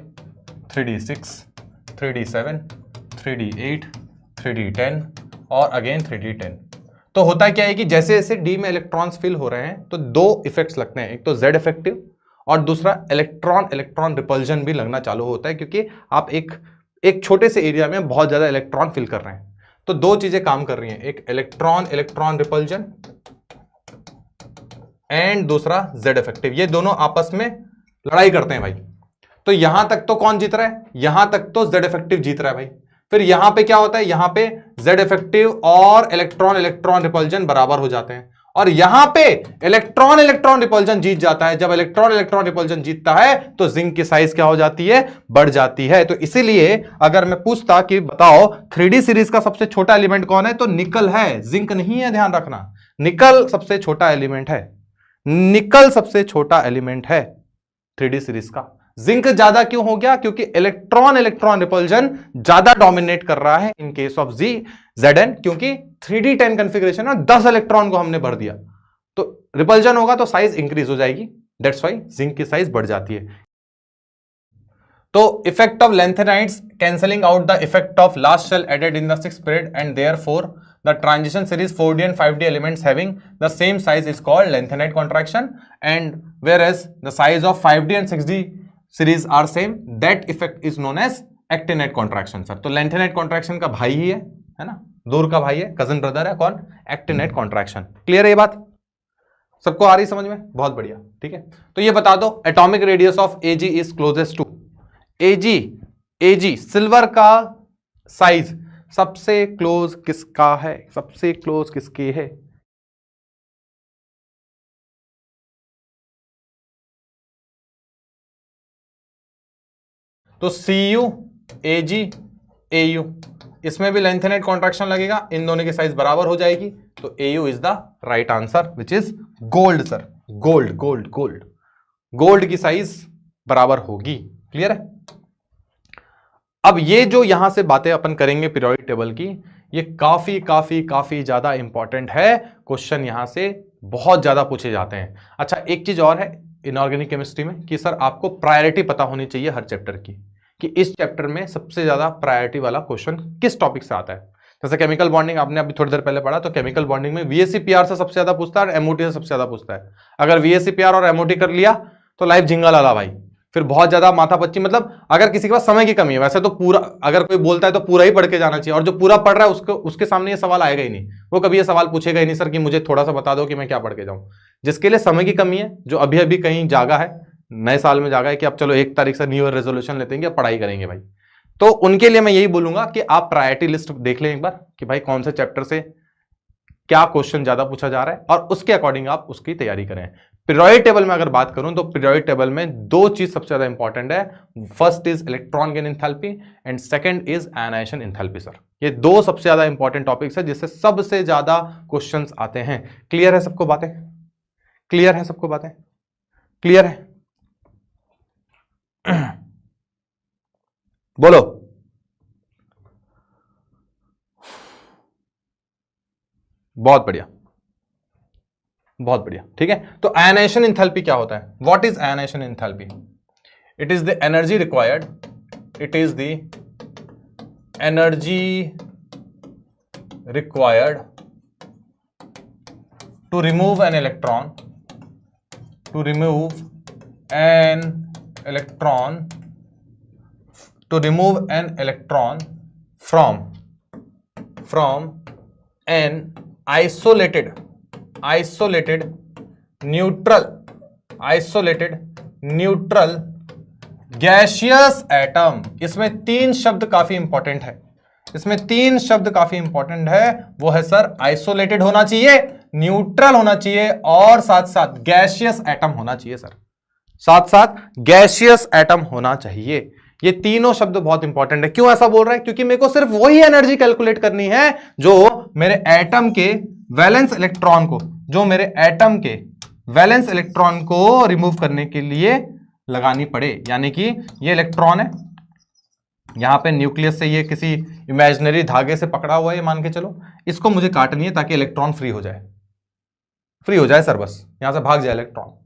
3D6, 3D7, 3D8, 3D10 और अगेन 3D10। तो होता क्या है कि जैसे जैसे डी में इलेक्ट्रॉन्स फिल हो रहे हैं तो दो इफेक्ट्स लगते हैं, एक तो जेड इफेक्टिव और दूसरा इलेक्ट्रॉन इलेक्ट्रॉन रिपल्जन भी लगना चालू होता है, क्योंकि आप एक छोटे से एरिया में बहुत ज्यादा इलेक्ट्रॉन फिल कर रहे हैं। तो दो चीजें काम कर रही हैं, एक इलेक्ट्रॉन इलेक्ट्रॉन रिपल्जन एंड दूसरा जेड इफेक्टिव। ये दोनों आपस में लड़ाई करते हैं भाई। तो यहां तक तो कौन जीत रहा है? यहां तक तो जेड इफेक्टिव जीत रहा है भाई। फिर यहां पे क्या होता है? यहां पे जेड इफेक्टिव और इलेक्ट्रॉन इलेक्ट्रॉन रिपल्जन बराबर हो जाते हैं और यहां पे इलेक्ट्रॉन इलेक्ट्रॉन रिपल्जन जीत जाता है। जब इलेक्ट्रॉन इलेक्ट्रॉन रिपल्जन जीतता है तो जिंक की साइज क्या हो जाती है? बढ़ जाती है। तो इसीलिए अगर मैं पूछता कि बताओ 3D सीरीज का सबसे छोटा एलिमेंट कौन है, तो निकल है, जिंक नहीं है, ध्यान रखना। निकल सबसे छोटा एलिमेंट है, निकल सबसे छोटा एलिमेंट है 3D सीरीज का। जिंक ज्यादा क्यों हो गया? क्योंकि इलेक्ट्रॉन इलेक्ट्रॉन रिपल्जन ज्यादा डोमिनेट कर रहा है इन केस ऑफ Zn, क्योंकि 3D10 कॉन्फ़िगरेशन में 10 इलेक्ट्रॉन को हमने भर दिया, तो रिपल्जन होगा तो साइज इंक्रीज हो जाएगी, दैट्स व्हाई जिंक की साइज बढ़ जाती है। तो effect of lanthanides cancelling out the effect of last shell added in the 6th period and therefore the transition series 4D and 5D elements having the same size is called lanthanide contraction, and whereas the size of 5D and 6D series are same, that effect is known as actinide contraction sir। तो lanthanide contraction का भाई ही है ना, दूर का भाई है, cousin brother है, कौन? actinide contraction। क्लियर है ये बात? सबको आ रही समझ में? बहुत बढ़िया, ठीक है। तो ये बता दो atomic radius of Ag is closest to Ag silver का साइज सबसे क्लोज किसका है? सबसे क्लोज किसके है? तो Cu, Ag, Au, इसमें भी लेंथेनाइड कॉन्ट्रैक्शन लगेगा, इन दोनों की साइज बराबर हो जाएगी, तो Au is the right answer which is gold sir. Gold gold gold gold की साइज बराबर होगी। क्लियर है? अब ये जो यहां से बातें अपन करेंगे पीरियोडिक टेबल की, ये काफी काफी काफी ज्यादा इंपॉर्टेंट है, क्वेश्चन यहां से बहुत ज्यादा पूछे जाते हैं। अच्छा, एक चीज और है इनऑर्गेनिक केमिस्ट्री में कि सर आपको प्रायोरिटी पता होनी चाहिए हर चैप्टर की, कि इस चैप्टर में सबसे ज्यादा प्रायोरिटी वाला क्वेश्चन किस टॉपिक से आता है। जैसे केमिकल बॉन्डिंग आपने अभी थोड़ी देर पहले पढ़ा, तो केमिकल बॉन्डिंग में वीएससी-पीआर से सबसे ज्यादा पूछता है और एमओटी से सबसे ज्यादा पूछता है। अगर वीएससी-पीआर और एमओटी कर लिया तो लाइफ झिंगा लाला भाई, फिर बहुत ज्यादा माथा पच्ची, मतलब अगर किसी के पास समय की कमी है, वैसे तो पूरा अगर कोई बोलता है तो पूरा ही पढ़ के जाना चाहिए, और जो पूरा पढ़ रहा है उसके सामने ये सवाल आएगा ही नहीं, वो कभी ये सवाल पूछेगा ही नहीं सर कि मुझे थोड़ा सा बता दो कि मैं क्या पढ़ के जाऊं। जिसके लिए समय की कमी है, जो अभी अभी कहीं जागा है, नए साल में जागा है कि अब चलो 1 तारीख से न्यू ईयर रेजोल्यूशन लेते हैं, पढ़ाई करेंगे भाई, तो उनके लिए मैं यही बोलूंगा कि आप प्रायोरिटी लिस्ट देख लें एक बार कि भाई कौन से चैप्टर से क्या क्वेश्चन ज्यादा पूछा जा रहा है, और उसके अकॉर्डिंग आप उसकी तैयारी करें। पीरियोडिक टेबल में अगर बात करूं तो पीरियोडिक टेबल में 2 चीज सबसे ज्यादा इंपॉर्टेंट है, first is electron gain enthalpy and second is ionisation enthalpy. Sir ये 2 सबसे ज्यादा इंपॉर्टेंट टॉपिक्स है जिससे सबसे ज्यादा क्वेश्चंस आते हैं। क्लियर है सबको बातें? क्लियर है सबको बातें? क्लियर है? बोलो। बहुत बढ़िया, बहुत बढ़िया, ठीक है। तो आयनाइजेशन एंथैल्पी क्या होता है? What is ionisation enthalpy? It is the energy required, it is the energy required to remove an electron, to remove an electron from an isolated neutral gaseous atom। इसमें 3 शब्द काफी इंपॉर्टेंट है, इसमें 3 शब्द काफी इंपॉर्टेंट है, वो है सर आइसोलेटेड होना चाहिए, न्यूट्रल होना चाहिए और साथ साथ गैसियस एटम होना चाहिए। सर साथ साथ गैसियस एटम होना चाहिए। ये तीनों शब्द बहुत इंपॉर्टेंट है। क्यों ऐसा बोल रहे हैं? क्योंकि मेरे को सिर्फ वही एनर्जी कैलकुलेट करनी है जो मेरे एटम के वैलेंस इलेक्ट्रॉन को, जो मेरे एटम के वैलेंस इलेक्ट्रॉन को रिमूव करने के लिए लगानी पड़े। यानी कि ये इलेक्ट्रॉन है, यहां पे न्यूक्लियस से ये किसी इमेजिनरी धागे से पकड़ा हुआ है, ये मान के चलो, इसको मुझे काटनी है ताकि इलेक्ट्रॉन फ्री हो जाए, फ्री हो जाए सर, बस यहां से भाग जाए इलेक्ट्रॉन।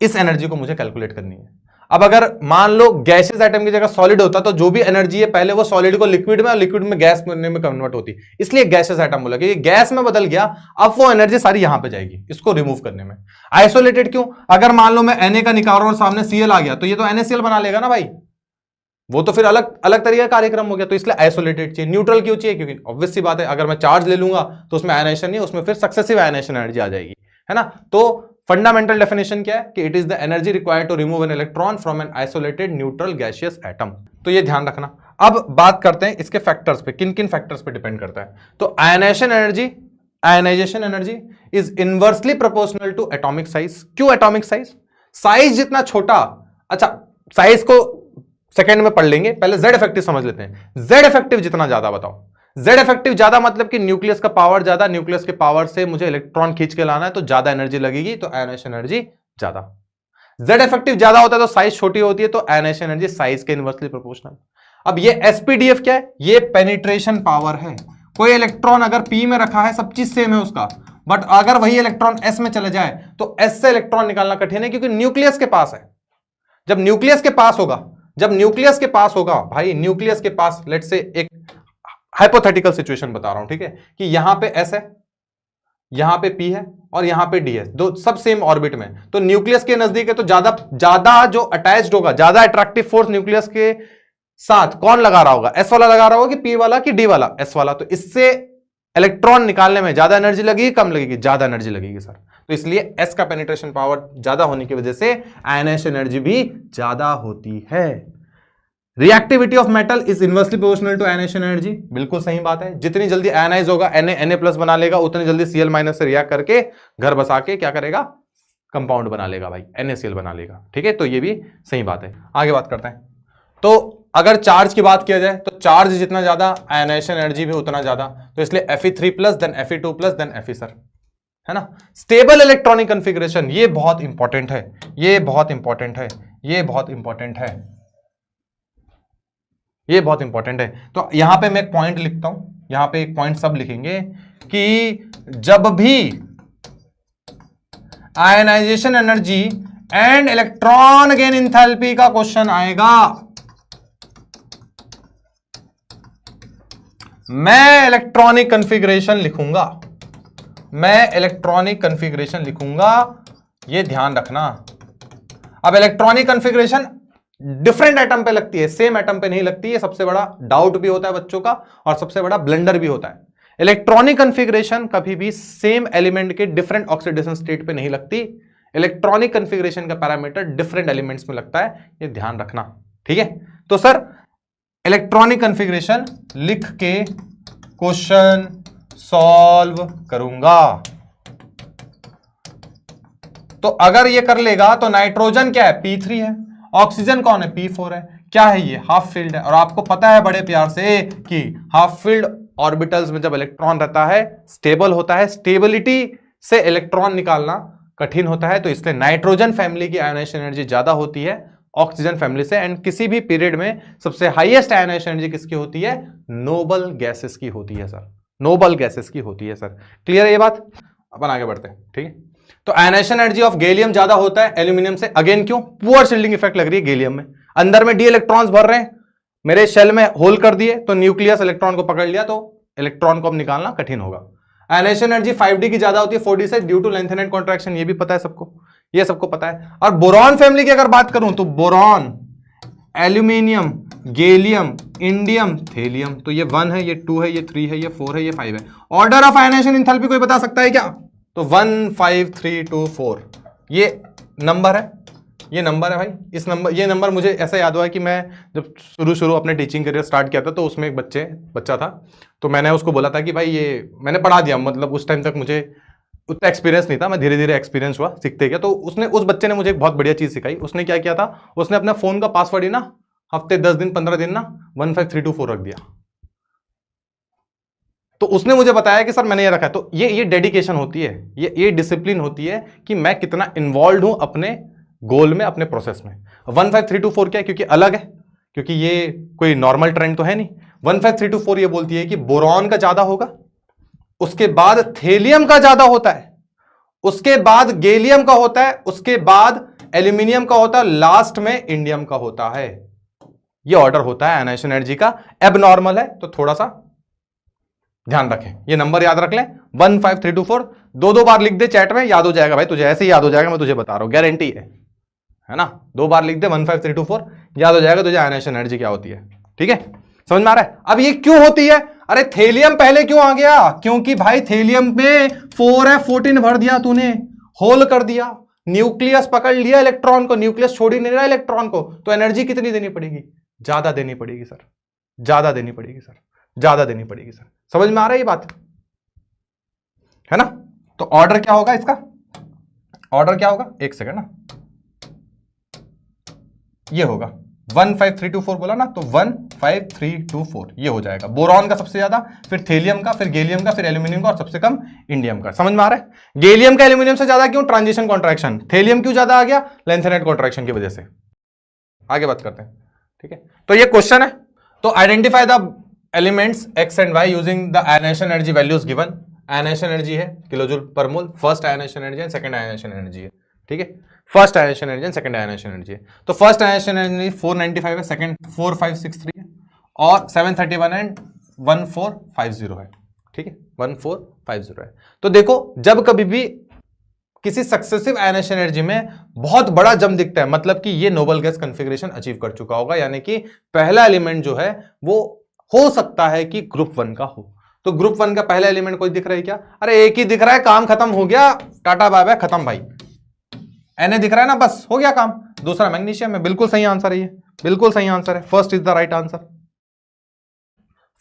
इस एनर्जी को मुझे कैलकुलेट करनी है। अब अगर मान लो गैसियस एटम की जगह सॉलिड होता तो जो भी एनर्जी है पहले वो सॉलिड को लिक्विड में और लिक्विड में गैस में कन्वर्ट होती, इसलिए गैसियस एटम बोला कि गैस में बदल गया, अब वो एनर्जी सारी यहां पे जाएगी इसको रिमूव करने में। आइसोलेटेड क्यों? अगर मान लो मैं Na का निकाल रहा हूं और सामने Cl आ गया तो ये तो NaCl बना लेगा ना भाई, वो तो फिर अलग अलग तरीके का कार्यक्रम हो गया, तो इसलिए आइसोलेटेड चाहिए। न्यूट्रल क्यों चाहिए? क्योंकि ऑब्वियस सी बात है, अगर मैं चार्ज ले लूंगा तो उसमें आयनाइजेशन नहीं, उसमें फिर सक्सेसिव आयनाइजेशन एनर्जी आ जाएगी, है ना। तो फंडामेंटल डेफिनेशन क्या है कि it is the energy required to remove an electron from an isolated neutral gaseous atom. तो ये ध्यान रखना। अब बात करते हैं इसके फैक्टर्स पे, किन किन फैक्टर्स पे डिपेंड करता है। तो ionisation energy is inversely proportional to atomic size. क्यों एटॉमिक साइज? साइज जितना छोटा, अच्छा साइज को सेकंड में पढ़ लेंगे, पहले जेड इफेक्टिव समझ लेते हैं। जेड इफेक्टिव जितना ज्यादा, बताओ जेड इफेक्टिव ज्यादा मतलब कि न्यूक्लियस का पावर ज्यादा, न्यूक्लियस के पावर से मुझे इलेक्ट्रॉन खींच के लाना है तो ज्यादा एनर्जी लगेगी, तो आयनाइजेशन एनर्जी ज्यादा। जेड इफेक्टिव ज्यादा होता है तो साइज छोटी होती है, तो आयनाइजेशन एनर्जी साइज के इनवर्सली प्रोपोर्शनल। अब ये एसपीडीएफ क्या है? ये पेनिट्रेशन पावर है। कोई इलेक्ट्रॉन अगर पी में रखा है, सब चीज सेम है उसका, बट अगर वही इलेक्ट्रॉन एस में चले जाए तो एस से इलेक्ट्रॉन निकालना कठिन है, क्योंकि न्यूक्लियस के पास है। जब न्यूक्लियस के पास होगा भाई, न्यूक्लियस के पास लेट्स से एक हाइपोथेटिकल सिचुएशन बता रहा हूं, ठीक है, कि यहां पे एस है, यहां पे पी है और यहां पे डी है, दो सब सेम ऑर्बिट में, तो न्यूक्लियस के नजदीक है, तो ज्यादा जो अटैच्ड होगा, ज्यादा अट्रैक्टिव फोर्स न्यूक्लियस के साथ कौन लगा रहा होगा? एस वाला लगा रहा होगा कि पी वाला कि डी वाला? एस वाला। तो इससे इलेक्ट्रॉन निकालने में ज्यादा एनर्जी लगेगी, कम लगेगी? ज्यादा एनर्जी लगेगी सर। तो इसलिए एस का पेनिट्रेशन पावर ज्यादा होने की वजह से आयनाइजेशन एनर्जी भी ज्यादा होती है। Reactivity of metal is inversely proportional to ionisation energy. बिल्कुल सही बात है, जितनी जल्दी आयनाइज होगा Na बना लेगा, उतनी जल्दी Cl- से रिएक्ट करके घर बसा के क्या करेगा? कंपाउंड बना लेगा भाई, NaCl बना लेगा, ठीक है। तो ये भी सही बात है। आगे बात करते हैं। तो अगर चार्ज की बात किया जाए तो चार्ज जितना ज्यादा आयनाइजेशन एनर्जी भी उतना ज्यादा, तो इसलिए Fe3+ then Fe2+ then Fe sir, है ना। स्टेबल इलेक्ट्रॉनिक कॉन्फ़िगरेशन, ये बहुत इंपॉर्टेंट है, ये बहुत इंपॉर्टेंट है, ये बहुत इंपॉर्टेंट है, ये बहुत इंपॉर्टेंट है। तो यहां पे मैं एक पॉइंट लिखता हूं, यहां पे एक पॉइंट सब लिखेंगे कि जब भी ionisation energy and electron gain enthalpy का क्वेश्चन आएगा, मैं इलेक्ट्रॉनिक कॉन्फ़िगरेशन लिखूंगा, मैं इलेक्ट्रॉनिक कॉन्फ़िगरेशन लिखूंगा, ये ध्यान रखना। अब इलेक्ट्रॉनिक कॉन्फ़िगरेशन डिफरेंट एटम पे लगती है, सेम एटम पे नहीं लगती है। सबसे बड़ा डाउट भी होता है बच्चों का और सबसे बड़ा ब्लंडर भी होता है। इलेक्ट्रॉनिक कॉन्फ़िगरेशन कभी भी सेम एलिमेंट के डिफरेंट ऑक्सीडेशन स्टेट पे नहीं लगती। इलेक्ट्रॉनिक कॉन्फ़िगरेशन का पैरामीटर डिफरेंट एलिमेंट्स में लगता है, ये ध्यान रखना, ठीक है। तो सर इलेक्ट्रॉनिक कॉन्फ़िगरेशन लिख के क्वेश्चन सॉल्व करूंगा। तो अगर ये कर लेगा तो नाइट्रोजन क्या है, P3 है, ऑक्सीजन कौन है, P4 है, क्या है ये, हाफ फील्ड है। और आपको पता है बड़े प्यार से कि हाफ फील्ड ऑर्बिटल्स में जब इलेक्ट्रॉन रहता है स्टेबल होता है, स्टेबिलिटी से इलेक्ट्रॉन निकालना कठिन होता है। तो इसलिए नाइट्रोजन फैमिली की आयनाइजेशन एनर्जी ज्यादा होती है ऑक्सीजन फैमिली से। एंड किसी भी पीरियड में सबसे हाईएस्ट आयनाइजेशन एनर्जी किसकी होती है, नोबल गैसेस की होती है सर, नोबल गैसेस की होती है सर। क्लियर है ये बात, अपन आगे बढ़ते हैं, ठीक है। तो आयनाइजेशन एनर्जी ऑफ गैलियम ज्यादा होता है एल्यूमिनियम से। अगेन क्यों, पुअर शील्डिंग इफेक्ट लग रही है गैलियम में, अंदर में डी इलेक्ट्रॉन्स भर रहे हैं, मेरे शेल में होल कर दिए तो न्यूक्लियस इलेक्ट्रॉन को पकड़ लिया, तो इलेक्ट्रॉन को अब निकालना कठिन होगा। आयनाइजेशन एनर्जी 5d की ज्यादा होती है 4d से due to lanthanide contraction, ये भी पता है सबको, ये सबको पता है। और बोरॉन फैमिली की अगर बात करूं तो boron, aluminium, gallium, indium, thallium, तो ये 1 है, ये 2 है, ये 3 है, ये 4 है, ये 5 है। ऑर्डर ऑफ आयनाइजेशन एंथैल्पी कोई बता सकता है क्या, तो 1 5 3 2 4 ये नंबर है, ये नंबर है भाई। इस नंबर, ये नंबर मुझे ऐसा याद हुआ कि मैं जब शुरू अपने टीचिंग करियर स्टार्ट किया था तो उसमें एक बच्चा था, तो मैंने उसको बोला था कि भाई ये मैंने पढ़ा दिया, मतलब उस टाइम तक मुझे उतना एक्सपीरियंस नहीं था, मैं धीरे धीरे एक्सपीरियंस हुआ, सीखते गया। तो उस बच्चे ने मुझे एक बहुत बढ़िया चीज सिखाई। उसने क्या किया था, उसने अपना फोन का पासवर्ड ही ना हफ्ते 10 दिन 15 दिन ना 15324 रख दिया। तो उसने मुझे बताया कि सर मैंने ये रखा है। तो ये डेडिकेशन होती है, ये डिसिप्लिन होती है कि मैं कितना इन्वॉल्व हूं अपने गोल में, अपने प्रोसेस में। 15324 क्या है, क्योंकि अलग है, क्योंकि ये कोई नॉर्मल ट्रेंड तो है नहीं। 15324 ये बोलती है कि बोरॉन का ज्यादा होगा, उसके बाद थेलियम का ज्यादा होता है, उसके बाद गैलियम का होता है, उसके बाद एल्यूमिनियम का होता है, लास्ट में इंडियम का होता है। ये ऑर्डर होता है आयनाइजेशन एनर्जी का। एबनॉर्मल है तो थोड़ा सा ध्यान रखें, ये नंबर याद रख लें 15324, 2 बार लिख दे चैट में, याद हो जाएगा भाई तुझे, ऐसे ही याद हो जाएगा, मैं तुझे बता रहा हूं, गारंटी है ना। 2 बार लिख दे 15324, याद हो जाएगा तुझे आयनाइजेशन एनर्जी क्या होती है, ठीक है, समझ में आ रहा है। अब ये क्यों होती है, अरे थेलियम पहले क्यों आ गया, क्योंकि भाई थेलियम में 4 है, 14 भर दिया तूने, होल कर दिया, न्यूक्लियस पकड़ लिया इलेक्ट्रॉन को, न्यूक्लियस छोड़ ही नहीं रहा इलेक्ट्रॉन को, तो एनर्जी कितनी देनी पड़ेगी, ज्यादा देनी पड़ेगी सर, ज्यादा देनी पड़ेगी सर, ज्यादा देनी पड़ेगी सर। समझ में आ रहा है ये बात, है ना। तो ऑर्डर क्या होगा इसका, ऑर्डर क्या होगा, एक सेकंड ना, ये होगा 15324 बोला ना, तो 15324 ये हो जाएगा। बोरॉन का सबसे ज्यादा, फिर थेलियम का, फिर गैलियम का, फिर एल्यूमिनियम का, और सबसे कम इंडियम का। समझ में आ रहा है। गैलियम का एल्यूमिनियम से ज्यादा क्यों, ट्रांजिशन कॉन्ट्रैक्शन। थेलियम क्यों ज्यादा आ गया, लेंथेनाइट कॉन्ट्रैक्शन की वजह से। आगे बात करते हैं, ठीक है। तो ये क्वेश्चन है, तो identify the elements X and Y using the ionisation energy values given. Ionisation energy है किलोजूल पर mole, first ionisation energy and second ionisation energy है, ठीक है। First ionisation energy and second ionisation energy है। तो first ionisation energy 495 है, second 4563 है, और 731 एंड 1450 है, ठीक है, 1450 है। तो देखो जब कभी भी किसी सक्सेसिव आयनाइजेशन एनर्जी में बहुत बड़ा जंप दिखता है, मतलब कि ये नोबल गैस कॉन्फ़िगरेशन अचीव कर चुका होगा, यानी कि पहला एलिमेंट जो है वो हो सकता है कि ग्रुप 1 का हो। तो ग्रुप 1 का पहला एलिमेंट कोई दिख रहा है क्या, अरे एक ही दिख रहा है, काम खत्म हो गया, टाटा बाय बाय, खत्म भाई। Na दिख रहा है ना, बस हो गया काम। दूसरा मैग्नीशियम है, बिल्कुल सही आंसर है ये, बिल्कुल सही आंसर है, first is the right answer,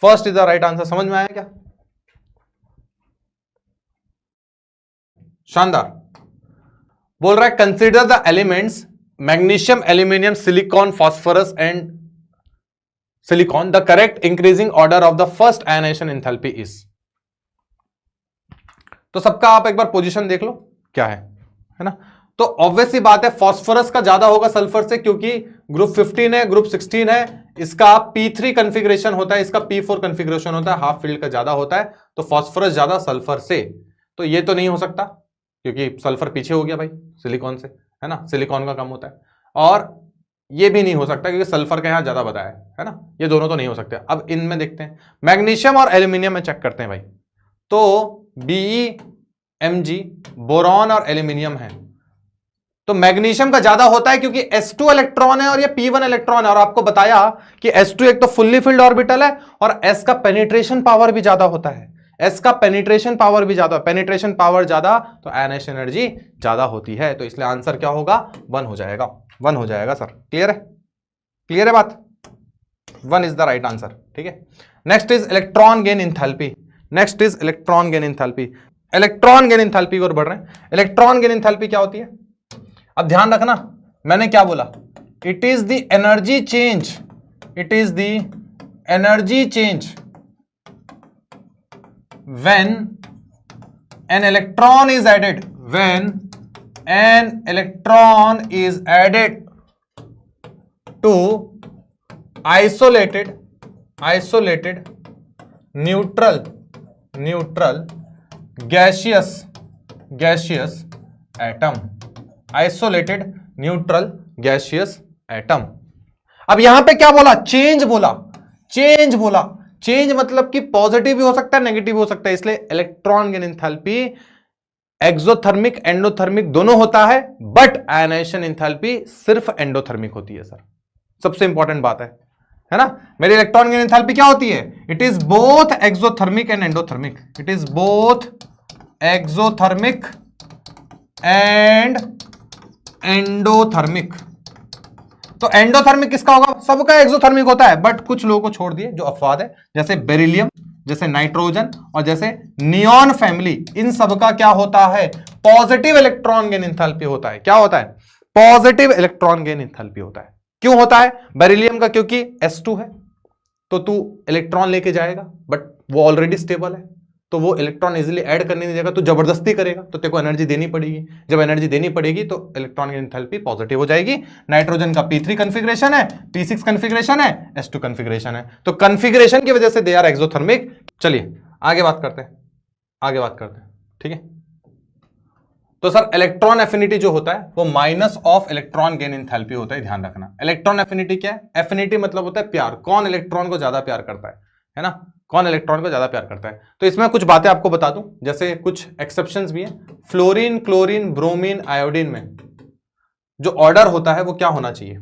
first is the right answer. समझ में आया क्या, शानदार। बोल रहा है consider the elements magnesium, aluminium, silicon, phosphorus and silicon, the correct increasing order of the first ionisation enthalpy is. तो सबका आप एक बार पोजीशन देख लो क्या है ना। तो ऑब्वियस सी बात है फास्फोरस का ज्यादा होगा सल्फर से, क्योंकि ग्रुप 15 है, ग्रुप 16 है, इसका P3 कॉन्फ़िगरेशन होता है, इसका P4 कॉन्फ़िगरेशन होता है, हाफ फील्ड का ज्यादा होता है, तो फास्फोरस ज्यादा सल्फर से। तो ये तो नहीं हो सकता क्योंकि सल्फर पीछे हो गया भाई सिलिकॉन से, है ना, सिलिकॉन का कम होता है। और ये भी नहीं हो सकता क्योंकि सल्फर का यहां ज्यादा बताया है ना, ये दोनों तो नहीं हो सकते। अब इनमें देखते हैं, मैग्नीशियम और एल्यूमिनियम में चेक करते हैं भाई। तो BeMg बोरॉन और एल्यूमिनियम है, तो मैग्नीशियम का ज्यादा होता है क्योंकि S2 इलेक्ट्रॉन है और ये P1 इलेक्ट्रॉन है, और आपको बताया कि S2 एक तो फुल्ली फिल्ड ऑर्बिटल है और S का पेनिट्रेशन पावर भी ज्यादा होता है, S का पेनिट्रेशन पावर भी ज्यादा, पेनिट्रेशन पावर ज्यादा तो आयनाइजेशन एनर्जी ज्यादा होती है, तो इसलिए आंसर क्या होगा, 1 हो जाएगा, 1 हो जाएगा सर। क्लियर है, क्लियर है बात, 1 इज द राइट आंसर। ठीक है, next is electron gain enthalpy, next is electron gain enthalpy. Electron gain enthalpy की ओर बढ़ रहे हैं। इलेक्ट्रॉन गेन इंथैल्पी क्या होती है, अब ध्यान रखना मैंने क्या बोला, it is the energy change, it is the energy change when an electron is added, when an electron is added to isolated neutral gaseous atom, isolated neutral gaseous atom. अब यहां पे क्या बोला, चेंज बोला, चेंज बोला, change मतलब कि positive भी हो सकता है नेगेटिव भी हो सकता है, इसलिए electron gain enthalpy exothermic endothermic दोनों होता है, बट आयनाइजेशन एंथैल्पी सिर्फ एंडोथर्मिक होती है सर, सबसे इंपॉर्टेंट बात है ना। मेरी इलेक्ट्रॉन गेन एंथैल्पी क्या होती है, it is both exothermic and endothermic, it is both exothermic and endothermic. तो एंडोथर्मिक किसका होगा, सबका एक्सोथर्मिक होता है, बट कुछ लोगों को छोड़ दिए जो अपवाद है, जैसे बेरिलियम, जैसे नाइट्रोजन और जैसे नियॉन फैमिली, इन सब का क्या होता है, पॉजिटिव इलेक्ट्रॉन गेन एंथैल्पी होता है। क्या होता है, पॉजिटिव इलेक्ट्रॉन गेन एंथैल्पी होता है। क्यों होता है बेरिलियम का, क्योंकि S2 है तो तू इलेक्ट्रॉन लेके जाएगा, बट वो ऑलरेडी स्टेबल है, तो वो इलेक्ट्रॉन इजीली ऐड करने नहीं देगा, तो जबरदस्ती करेगा, तो तेरे को एनर्जी देनी पड़ेगी, जब एनर्जी देनी पड़ेगी तो इलेक्ट्रॉन की एंथैल्पी पॉजिटिव हो जाएगी। नाइट्रोजन का P3 कॉन्फ़िगरेशन है, P6 कॉन्फ़िगरेशन है, S2 कॉन्फ़िगरेशन है, तो कॉन्फ़िगरेशन की वजह से दे आर एक्सोथर्मिक। चलिए आगे बात करते हैं, आगे बात करते हैं, ठीक है। तो सर इलेक्ट्रॉन एफिनिटी जो होता है वो minus of electron gain enthalpy होता है, ध्यान रखना। इलेक्ट्रॉन एफिनिटी क्या है, एफिनिटी मतलब होता है प्यार, कौन इलेक्ट्रॉन को ज्यादा प्यार करता है ना, कौन इलेक्ट्रॉन को ज्यादा प्यार करता है। तो इसमें कुछ बातें आपको बता दूं, जैसे कुछ एक्सेप्शंस भी हैं। फ्लोरीन, क्लोरीन, ब्रोमीन, आयोडीन में जो ऑर्डर होता है वो क्या होना चाहिए।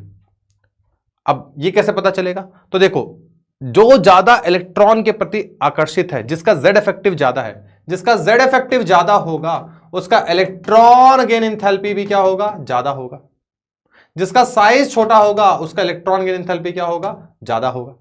अब ये कैसे पता चलेगा, तो देखो जो ज्यादा इलेक्ट्रॉन के प्रति आकर्षित है, जिसका Z इफेक्टिव ज्यादा है, जिसका Z इफेक्टिव ज्यादा होगा उसका इलेक्ट्रॉन गेन एंथैल्पी भी क्या होगा, ज्यादा होगा। जिसका साइज छोटा होगा उसका इलेक्ट्रॉन गेन एंथैल्पी क्या होगा, ज्यादा होगा।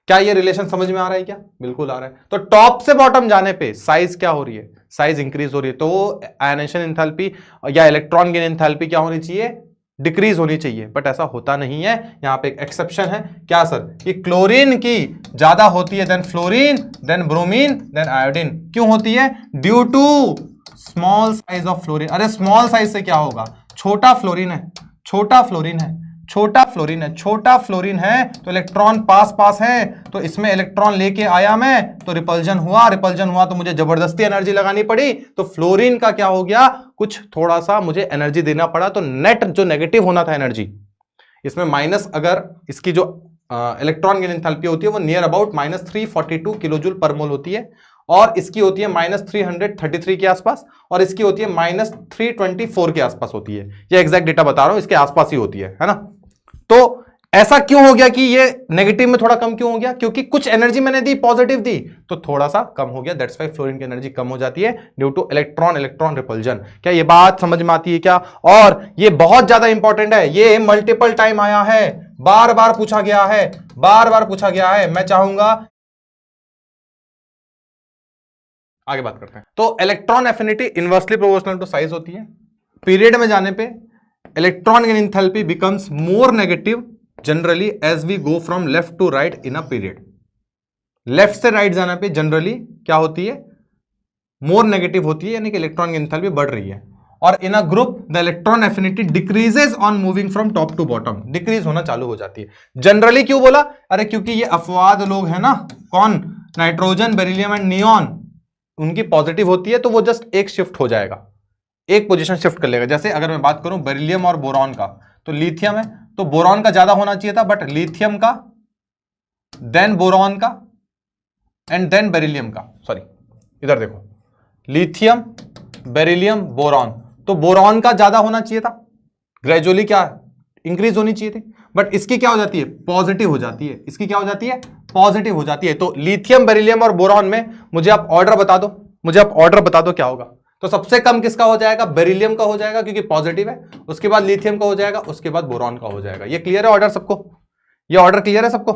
क्या ये रिलेशन समझ में आ रहा है क्या, बिल्कुल आ रहा है। तो टॉप से बॉटम जाने पे साइज क्या हो रही है, साइज इंक्रीज हो रही है, तो आयनाइजेशन एंथैल्पी या इलेक्ट्रॉन गेन एंथैल्पी क्या होनी चाहिए, डिक्रीज होनी चाहिए, बट ऐसा होता नहीं है। यहां पे एक एक्सेप्शन है, क्या सर, कि क्लोरीन की ज्यादा होती है than fluorine, than bromine, than iodine. क्यों होती है, due to small size of fluorine. अरे स्मॉल साइज से क्या होगा, छोटा फ्लोरीन है, छोटा फ्लोरीन है, छोटा फ्लोरीन है, छोटा फ्लोरीन है, तो इलेक्ट्रॉन पास पास है, तो इसमें इलेक्ट्रॉन लेके आया मैं, तो रिपल्जन हुआ, रिपल्जन हुआ तो मुझे जबरदस्ती एनर्जी लगानी पड़ी, तो फ्लोरीन का क्या हो गया, कुछ थोड़ा सा मुझे एनर्जी देना पड़ा, तो नेट जो नेगेटिव होना था एनर्जी, इसमें माइनस, अगर इसकी जो इलेक्ट्रॉन गेन एंथैल्पी होती है वो नियर अबाउट -342 किलोजूल पर मोल होती है, और इसकी होती है -333 के आसपास, और इसकी होती है -324 के आसपास होती है। ये एग्जैक्ट डेटा बता रहा हूं, इसके आसपास ही होती है ना। तो ऐसा क्यों हो गया कि ये नेगेटिव में थोड़ा कम क्यों हो गया, क्योंकि कुछ एनर्जी मैंने दी, पॉजिटिव दी, तो थोड़ा सा कम हो गया, दैट्स व्हाई फ्लोरीन की एनर्जी कम हो जाती है due two electron electron repulsion. क्या ये बात समझ में आती है क्या, और ये बहुत ज्यादा इंपॉर्टेंट है, ये मल्टीपल टाइम आया है, बार बार पूछा गया है, बार बार पूछा गया है। मैं चाहूंगा आगे बात करते हैं। तो electron affinity inversely proportional to size होती है। पीरियड में जाने पे electron gain enthalpy becomes more negative generally as we go from left to right in a period. Left से राइट जाने पे जनरली क्या होती है, मोर नेगेटिव होती है, यानी कि इलेक्ट्रॉन गेन एंथैल्पी बढ़ रही है। और in a group the electron affinity decreases on moving from top to bottom, decrease होना चालू हो जाती है। जनरली क्यों बोला? अरे क्योंकि ये अपवाद लोग है ना, कौन? नाइट्रोजन, बेरिलियम एंड नियॉन, उनकी पॉजिटिव होती है तो वो जस्ट एक शिफ्ट हो जाएगा, एक पोजीशन शिफ्ट कर लेगा। जैसे अगर मैं बात करूं बेरिलियम और बोरॉन का, तो लिथियम है तो बोरॉन का ज्यादा होना चाहिए था, बट लिथियम का, देन बोरॉन का, एंड देन बेरिलियम का। सॉरी, इधर देखो, लिथियम, बेरिलियम, बोरॉन, तो बोरॉन का ज्यादा होना चाहिए था, ग्रेजुअली क्या इंक्रीज होनी चाहिए थी, बट इसकी क्या हो जाती है? पॉजिटिव हो जाती है। इसकी क्या हो जाती है? पॉजिटिव हो जाती है। तो लिथियम, बेरिलियम और बोरॉन में मुझे आप ऑर्डर बता दो, मुझे आप ऑर्डर बता दो क्या होगा। तो सबसे कम किसका हो जाएगा? बेरिलियम का हो जाएगा क्योंकि पॉजिटिव है, उसके बाद लिथियम का हो जाएगा, उसके बाद बोरॉन का हो जाएगा। ये क्लियर है ऑर्डर सबको? ये ऑर्डर क्लियर है सबको?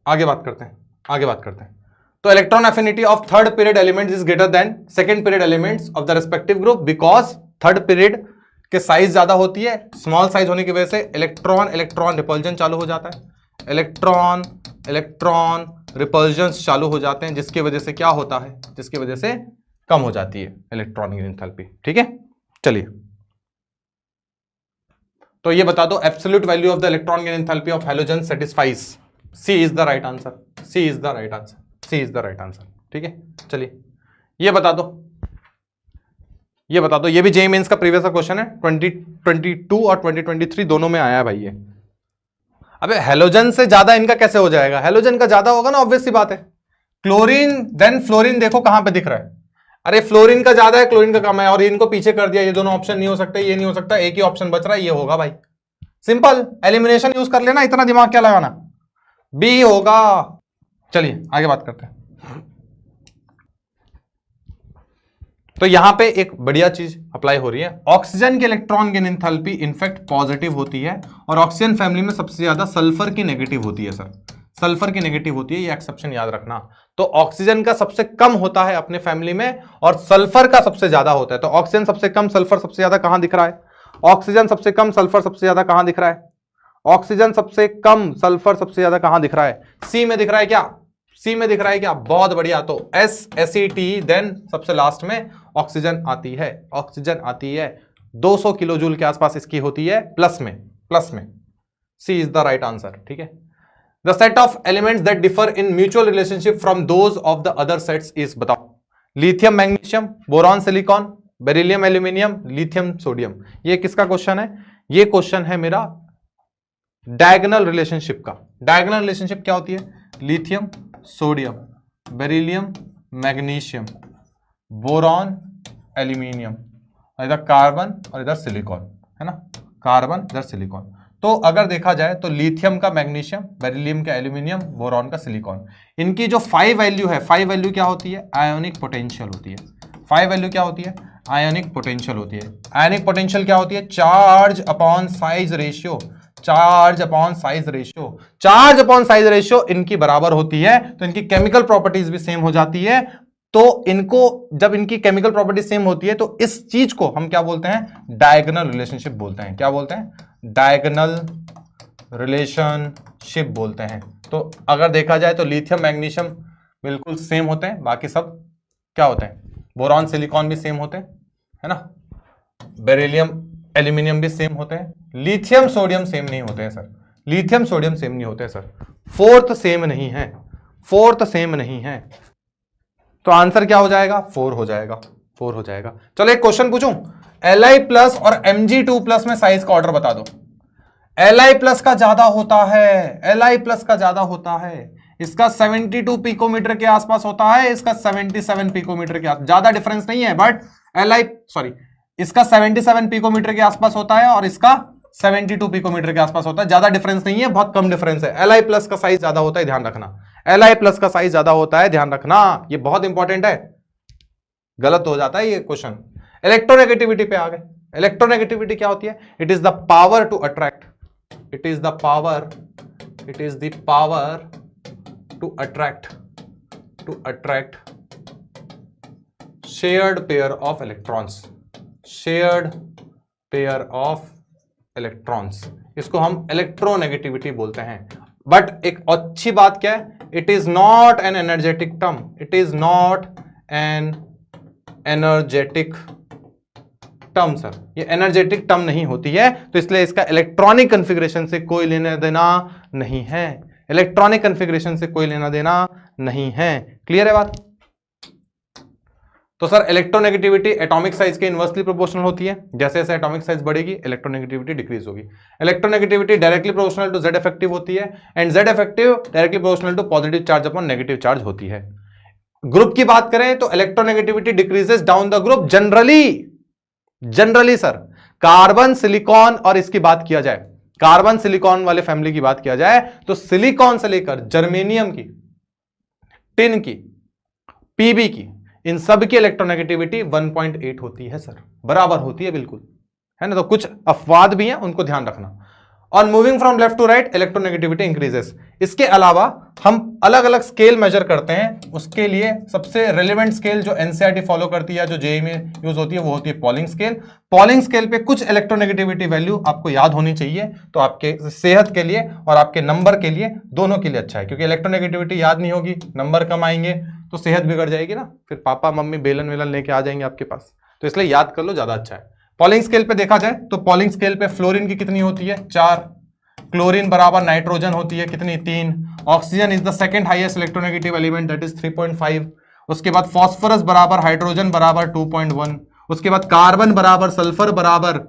आगे बात करते हैं, आगे बात करते हैं। तो electron affinity of third period elements is greater than second period elements of the respective group because third period के साइज ज्यादा होती है। स्मॉल साइज होने की वजह से इलेक्ट्रॉन इलेक्ट्रॉन रिपल्जन चालू हो जाता है, इलेक्ट्रॉन इलेक्ट्रॉन रिपल्जन चालू हो जाते हैं, जिसकी वजह से क्या होता है? जिसकी वजह से कम हो जाती है इलेक्ट्रॉनिक एंथैल्पी। ठीक है, चलिए तो ये बता दो absolute value of the electronic enthalpy of halogen satisfies. C is the right answer, C is the right answer, C is the right answer. ठीक है, चलिए ये बता दो, ये बता दो, ये भी जेईई मेंस का प्रीवियस का क्वेश्चन है, 2022 और 2023 दोनों में आया है भाई ये। अबे हैलोजन से ज्यादा इनका कैसे हो जाएगा? हैलोजन का ज्यादा होगा ना, ऑब्वियस सी बात है। क्लोरीन देन फ्लोरीन देखो कहां पे दिख रहा है, अरे फ्लोरीन का ज्यादा है, क्लोरीन का कम है, और इनको पीछे कर दिया। ये दोनों ऑप्शन नहीं हो सकते, ये नहीं हो सकता, एक ही ऑप्शन बच रहा है, ये होगा भाई। सिंपल एलिमिनेशन यूज कर लेना, इतना दिमाग क्या लगाना, बी होगा। चलिए आगे बात करते हैं। तो यहां पे एक बढ़िया चीज अप्लाई हो रही है, ऑक्सीजन के electron gain enthalpy in fact positive होती है, और ऑक्सीजन फैमिली में सबसे ज्यादा सल्फर की नेगेटिव होती है। सर सल्फर की नेगेटिव होती है, ये एक्सेप्शन याद रखना। तो ऑक्सीजन का सबसे कम होता है अपने फैमिली में, और सल्फर का सबसे ज्यादा होता है। तो ऑक्सीजन सबसे कम, सल्फर सबसे ज्यादा कहां दिख रहा है? ऑक्सीजन सबसे कम, सल्फर सबसे ज्यादा कहां दिख रहा है? ऑक्सीजन सबसे कम, सल्फर सबसे ज्यादा कहां दिख रहा है? सी में दिख रहा है क्या? सी में दिख रहा है क्या? बहुत बढ़िया। तो SAT देन सबसे लास्ट में ऑक्सीजन आती है, ऑक्सीजन आती है 200 किलो जूल के आसपास इसकी होती है, प्लस में, प्लस में। C is the right answer. ठीक है, the set of elements that differ in mutual relationship from those of the other sets is, बताओ। Lithium magnesium, boron silicon, beryllium aluminium, lithium sodium. ये किसका question है? ये question है मेरा diagonal relationship का। डायगोनल रिलेशनशिप क्या होती है? Lithium sodium, beryllium magnesium, boron aluminium, इधर कार्बन और इधर सिलिकॉन, है ना, कार्बन इधर सिलिकॉन। तो अगर देखा जाए तो लिथियम का मैग्नीशियम, बेरिलियम का एल्यूमिनियम, बोरॉन का सिलिकॉन, इनकी जो 5 वैल्यू है, 5 वैल्यू क्या होती है? आयोनिक पोटेंशियल होती है। 5 वैल्यू क्या होती है? आयोनिक पोटेंशियल होती है। आयोनिक पोटेंशियल क्या होती है? Charge upon size ratio, charge upon size ratio, charge upon size ratio इनकी बराबर होती है, तो इनकी केमिकल प्रॉपर्टीज भी सेम हो जाती है। तो इनको जब इनकी केमिकल प्रॉपर्टीज सेम होती है तो इस चीज को हम क्या बोलते हैं? डायगोनल रिलेशनशिप बोलते हैं। क्या बोलते हैं? डायगोनल रिलेशनशिप बोलते हैं। तो अगर देखा जाए तो लिथियम मैग्नीशियम बिल्कुल सेम होते हैं, बाकी सब क्या होते हैं? बोरॉन सिलिकॉन भी सेम होते हैं, है ना, बेरिलियम एल्यूमिनियम भी सेम होते हैं, लिथियम सोडियम सेम नहीं होते हैं सर, लिथियम सोडियम सेम नहीं होते हैं सर, फोर्थ सेम नहीं है, फोर्थ सेम नहीं है। तो आंसर क्या हो जाएगा? 4 हो जाएगा, 4 हो जाएगा। चलो एक क्वेश्चन पूछूं, Li प्लस और Mg2 प्लस में साइज का ऑर्डर बता दो। Li प्लस का ज्यादा होता है, Li प्लस का ज्यादा होता है, इसका 72 पिकोमीटर के आसपास होता है, इसका 77 पिकोमीटर के आसपास, ज्यादा डिफरेंस नहीं है, बट इसका 77 पिकोमीटर के आसपास होता है और इसका 72 पिकोमीटर के आसपास होता है, ज्यादा डिफरेंस नहीं है, बहुत कम डिफरेंस है। Li प्लस का साइज ज्यादा होता है, ध्यान रखना, Li प्लस का साइज ज्यादा होता है, ध्यान रखना, ये बहुत इंपॉर्टेंट है, गलत हो जाता है ये क्वेश्चन। इलेक्ट्रोनेगेटिविटी पे आ गए। इलेक्ट्रोनेगेटिविटी क्या होती है? It is the power to attract, it is the power, it is the power to attract shared pair of electrons, shared pair of electrons, इसको हम इलेक्ट्रोनेगेटिविटी बोलते हैं। बट एक अच्छी बात क्या है? It is not an energetic term, it is not an energetic term sir, ये एनर्जेटिक टर्म नहीं होती है, तो इसलिए इसका इलेक्ट्रॉनिक कॉन्फ़िगरेशन से कोई लेना देना नहीं है, इलेक्ट्रॉनिक कॉन्फ़िगरेशन से कोई लेना देना नहीं है। क्लियर है बात? तो सर इलेक्ट्रोनेगेटिविटी एटॉमिक साइज के इनवर्सली प्रोपोर्शनल होती है, जैसे जैसे एटॉमिक साइज बढ़ेगी इलेक्ट्रोनेगेटिविटी डिक्रीज होगी। Electronegativity directly proportional to Z effective होती है and Z effective directly proportional to positive charge upon negative charge होती है। ग्रुप की बात करें तो electronegativity decreases down the group generally sir carbon silicon, और इसकी बात किया जाए कार्बन सिलिकॉन वाले फैमिली की बात किया जाए तो सिलिकॉन से लेकर जर्मेनियम की, टिन की, पीबी की, इन सब की इलेक्ट्रोनेगेटिविटी 1.8 होती है सर, बराबर होती है बिल्कुल, है ना। तो कुछ अपवाद भी हैं, उनको ध्यान रखना। और moving from left to right electronegativity increases. इसके अलावा हम अलग अलग स्केल मेजर करते हैं, उसके लिए सबसे रेलेवेंट स्केल जो एनसीईआरटी फॉलो करती है, जो जेईई में यूज होती है, वो होती है पॉलिंग स्केल। पॉलिंग स्केल पे कुछ इलेक्ट्रोनेगेटिविटी वैल्यू आपको याद होनी चाहिए, तो आपके सेहत के लिए और आपके नंबर के लिए, दोनों के लिए अच्छा है, क्योंकि इलेक्ट्रोनेगेटिविटी याद नहीं होगी, नंबर कम आएंगे तो सेहत बिगड़ जाएगी ना, फिर पापा मम्मी बेलन वेलन लेके आ जाएंगे आपके पास, तो इसलिए याद कर लो, ज्यादा अच्छा है। पॉलिंग स्केल पे देखा जाए तो पॉलिंग स्केल पे फ्लोरीन की कितनी होती है? 4, क्लोरीन बराबर नाइट्रोजन होती है कितनी? 3, oxygen is the second highest electronegative element that is 3.5, उसके बाद फॉस्फोरस बराबर हाइड्रोजन बराबर 2.1, उसके बाद कार्बन बराबर सल्फर बराबर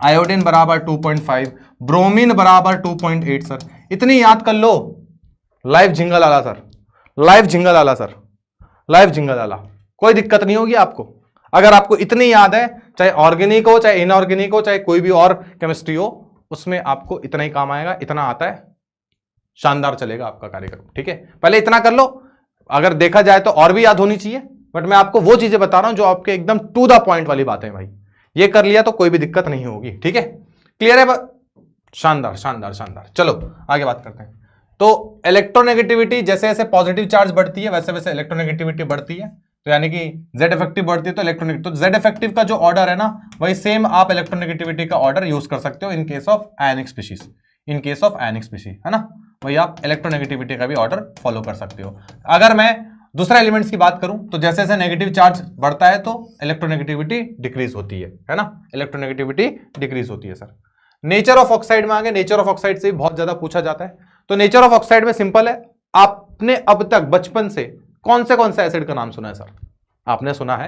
आयोडीन बराबर 2.5, ब्रोमीन बराबर 2.8 सर, इतनी याद कर लो। लाइव झिंगल आला सर, लाइव झिंगल आला सर, लाइव झिंगल आला, कोई दिक्कत नहीं होगी आपको। अगर आपको इतनी याद है, चाहे ऑर्गेनिक हो, चाहे इनऑर्गेनिक हो, चाहे कोई भी और केमिस्ट्री हो, उसमें आपको इतना ही काम आएगा, इतना आता है, शानदार चलेगा आपका कार्यक्रम। ठीक है, पहले इतना कर लो, अगर देखा जाए तो और भी याद होनी चाहिए, बट मैं आपको वो चीजें बता रहा हूं जो आपके एकदम टू द पॉइंट वाली बातें भाई, ये कर लिया तो कोई भी दिक्कत नहीं होगी। ठीक है, क्लियर है? शानदार शानदार शानदार। चलो आगे बात करते हैं। तो इलेक्ट्रोनेगेटिविटी जैसे जैसे पॉजिटिव चार्ज बढ़ती है वैसे वैसे इलेक्ट्रोनेगेटिविटी बढ़ती है, तो यानी कि जेड इफेक्टिव बढ़ती है तो इलेक्ट्रोनेगेटिव, तो जेड इफेक्टिव का जो ऑर्डर है ना, वही सेम आप इलेक्ट्रोनेगेटिविटी का ऑर्डर यूज कर सकते हो in case of ionic species, in case of ionic species, है ना, वही आप इलेक्ट्रोनेगेटिविटी का भी ऑर्डर फॉलो कर सकते हो। अगर मैं दूसरा एलिमेंट्स की बात करूं तो जैसे जैसे नेगेटिव चार्ज बढ़ता है तो इलेक्ट्रोनेगेटिविटी डिक्रीज होती है ना, इलेक्ट्रोनेगेटिविटी डिक्रीज होती है सर। नेचर ऑफ ऑक्साइड में आगे, नेचर ऑफ ऑक्साइड से बहुत ज्यादा पूछा जाता है, तो नेचर ऑफ ऑक्साइड में सिंपल है, आपने अब तक बचपन से कौन से एसिड का नाम सुना है सर? आपने सुना है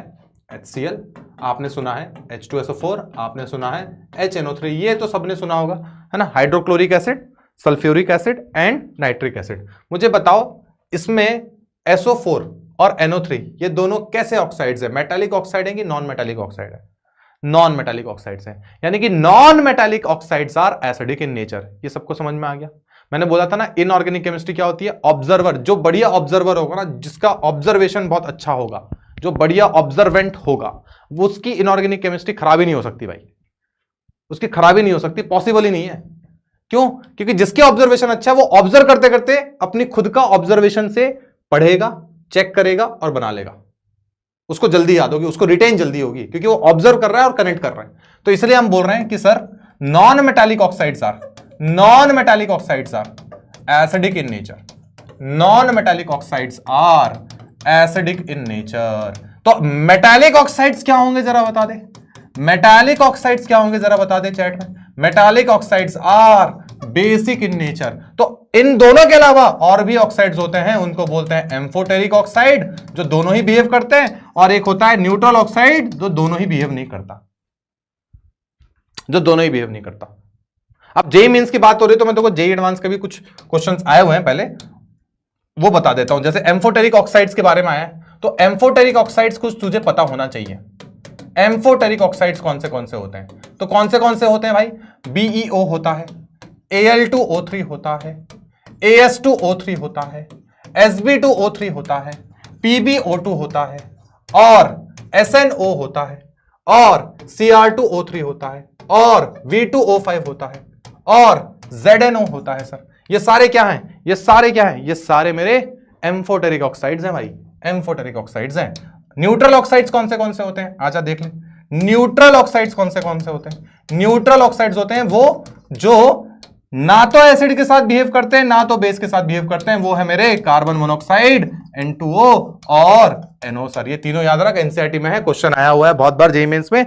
HCl, आपने सुना है H2SO4, आपने सुना है HNO3, ये तो सबने सुना होगा, है ना, hydrochloric acid, sulphuric acid and nitric acid. मुझे बताओ इसमें SO4 और NO3 ये दोनों कैसे ऑक्साइड्स है? मेटालिक ऑक्साइड है कि नॉन मेटालिक ऑक्साइड है? नॉन मेटालिक ऑक्साइड्स है, यानी कि non metallic oxides are acidic in nature. ये सबको समझ में आ गया? मैंने बोला था ना, इनऑर्गेनिक केमिस्ट्री क्या होती है? ऑब्जर्वर, जो बढ़िया ऑब्जर्वर होगा ना, जिसका ऑब्जर्वेशन बहुत अच्छा होगा, जो बढ़िया ऑब्जर्वेंट होगा, वो उसकी इनऑर्गेनिक केमिस्ट्री खराब ही नहीं हो सकती भाई, उसकी खराब ही नहीं हो सकती, पॉसिबल ही नहीं है। क्यों? क्योंकि जिसके ऑब्जर्वेशन अच्छा है वो ऑब्जर्व करते करते अपनी खुद का ऑब्जर्वेशन से पढ़ेगा, चेक करेगा और बना लेगा, उसको जल्दी याद होगी, उसको रिटेन जल्दी होगी, क्योंकि वो ऑब्जर्व कर रहा है और कनेक्ट कर रहा है। तो इसलिए हम बोल रहे हैं कि sir non metallic oxides are acidic in nature, non metallic oxides are acidic in nature. तो मेटालिक ऑक्साइड्स क्या होंगे जरा बता दे, मेटालिक ऑक्साइड्स क्या होंगे जरा बता दे चैट में। Metallic oxides are basic in nature. तो इन दोनों के अलावा और भी ऑक्साइड्स होते हैं, उनको बोलते हैं एम्फोटेरिक ऑक्साइड, जो दोनों ही बिहेव करते हैं, और एक होता है न्यूट्रल ऑक्साइड, जो दोनों ही बिहेव नहीं करता, जो दोनों ही बिहेव नहीं करता। अब जेईई मेंस की बात हो रही है तो मैं तो जेईई एडवांस के भी कुछ क्वेश्चंस आए हुए हैं, पहले वो बता देता हूं। जैसे एम्फोटेरिक ऑक्साइड्स के बारे में आया है, तो एम्फोटेरिक ऑक्साइड्स कुछ तुझे पता होना चाहिए। एम्फोटेरिक ऑक्साइड्स कौन से होते हैं? तो कौन से होते हैं भाई? BeO होता है, Al2O3 होता है, As2O3 होता है, Sb2O3 होता है, PbO2 होता है, और SnO होता है, और Cr2O3 होता है, और V2O5 होता है, और ZnO होता है सर। ये सारे क्या हैं? ये सारे क्या हैं? ये सारे मेरे एम्फोटेरिक ऑक्साइड्स हैं भाई, एम्फोटेरिक ऑक्साइड्स हैं। न्यूट्रल ऑक्साइड्स कौन से होते हैं? आजा देख ले, न्यूट्रल ऑक्साइड्स कौन से होते हैं? न्यूट्रल ऑक्साइड्स होते हैं वो जो ना तो एसिड के साथ बिहेव करते हैं ना तो बेस के साथ बिहेव करते हैं, वो है मेरे कार्बन मोनोऑक्साइड, N2O और NO सर। ये तीनों याद रख, एनसीईआरटी में है, क्वेश्चन आया हुआ है बहुत बार जेईई मेंस में,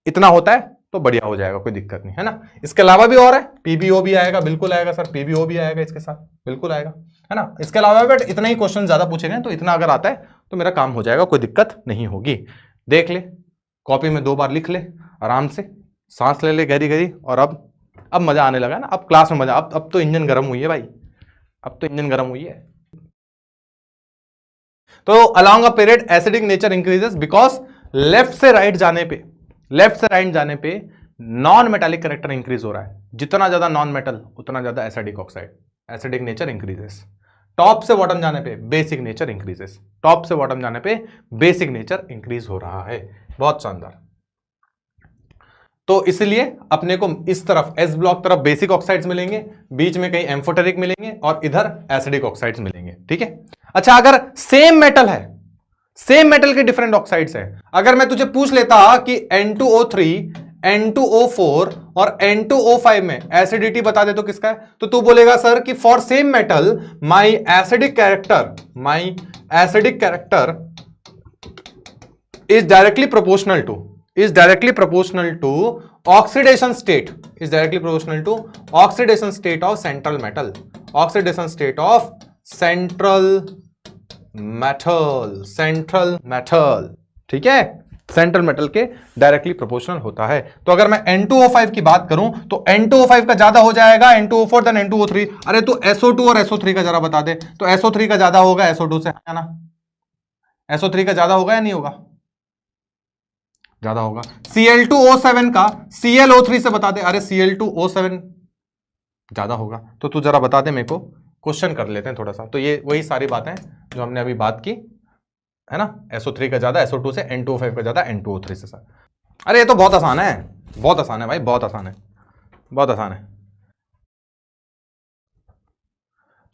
इतना होता है तो बढ़िया हो जाएगा, कोई दिक्कत नहीं है ना। इसके अलावा भी और है, पीबीओ भी आएगा, बिल्कुल आएगा सर, पीबीओ भी आएगा इसके साथ, बिल्कुल आएगा, है ना। इसके अलावा बट इतना ही क्वेश्चन ज्यादा पूछे गए, तो इतना अगर आता है तो मेरा काम हो जाएगा, कोई दिक्कत नहीं होगी। देख ले, कॉपी में 2 बार लिख ले, आराम से सांस ले ले गहरी गहरी, और अब मजा आने लगा ना, अब क्लास में मजा, अब तो इंजन गर्म हुई है भाई, अब तो इंजन गर्म हुई है। तो along a period acidic nature increases because left से राइट जाने पे नॉन मेटालिक कैरेक्टर इंक्रीज हो रहा है। जितना ज्यादा नॉन मेटल उतना ज्यादा acidic oxide, acidic nature increases. Top से बॉटम जाने पे बेसिक नेचर इंक्रीजेस, टॉप से बॉटम जाने पे बेसिक नेचर इंक्रीज हो रहा है। बहुत शानदार। तो इसलिए अपने को इस तरफ एस ब्लॉक तरफ बेसिक ऑक्साइड्स मिलेंगे, बीच में कहीं एम्फोटेरिक मिलेंगे, और इधर एसिडिक ऑक्साइड्स मिलेंगे, ठीक है। अच्छा, अगर सेम मेटल है, सेम मेटल के डिफरेंट ऑक्साइड्स है, अगर मैं तुझे पूछ लेता कि N2O3, N2O4 और N2O5 में एसिडिटी बता दे तो किसका है, तो तू बोलेगा सर कि for same metal my acidic character is directly proportional to oxidation state of central metal, ठीक है। सेंट्रल मेटल के डायरेक्टली प्रोपोर्शनल होता है। तो अगर मैं N2O5 की बात करूं तो N2O5 का ज्यादा हो जाएगा N2O4 देन N2O3। अरे तू SO2 और SO3 का जरा बता दे, तो SO3 का ज्यादा होगा SO2 से, है ना। SO3 का ज्यादा होगा या नहीं होगा, ज्यादा होगा। Cl2O7 का ClO3 से बता दे, अरे Cl2O7 ज्यादा होगा। तो तू जरा बता दे मेरे को, क्वेश्चन कर लेते हैं थोड़ा सा। तो ये वही सारी बातें जो हमने अभी बात की, है ना। SO3 का ज्यादा SO2 से, N2O5 का ज्यादा N2O3 से सर। अरे ये तो बहुत आसान है, बहुत आसान है भाई, बहुत आसान है, बहुत आसान है।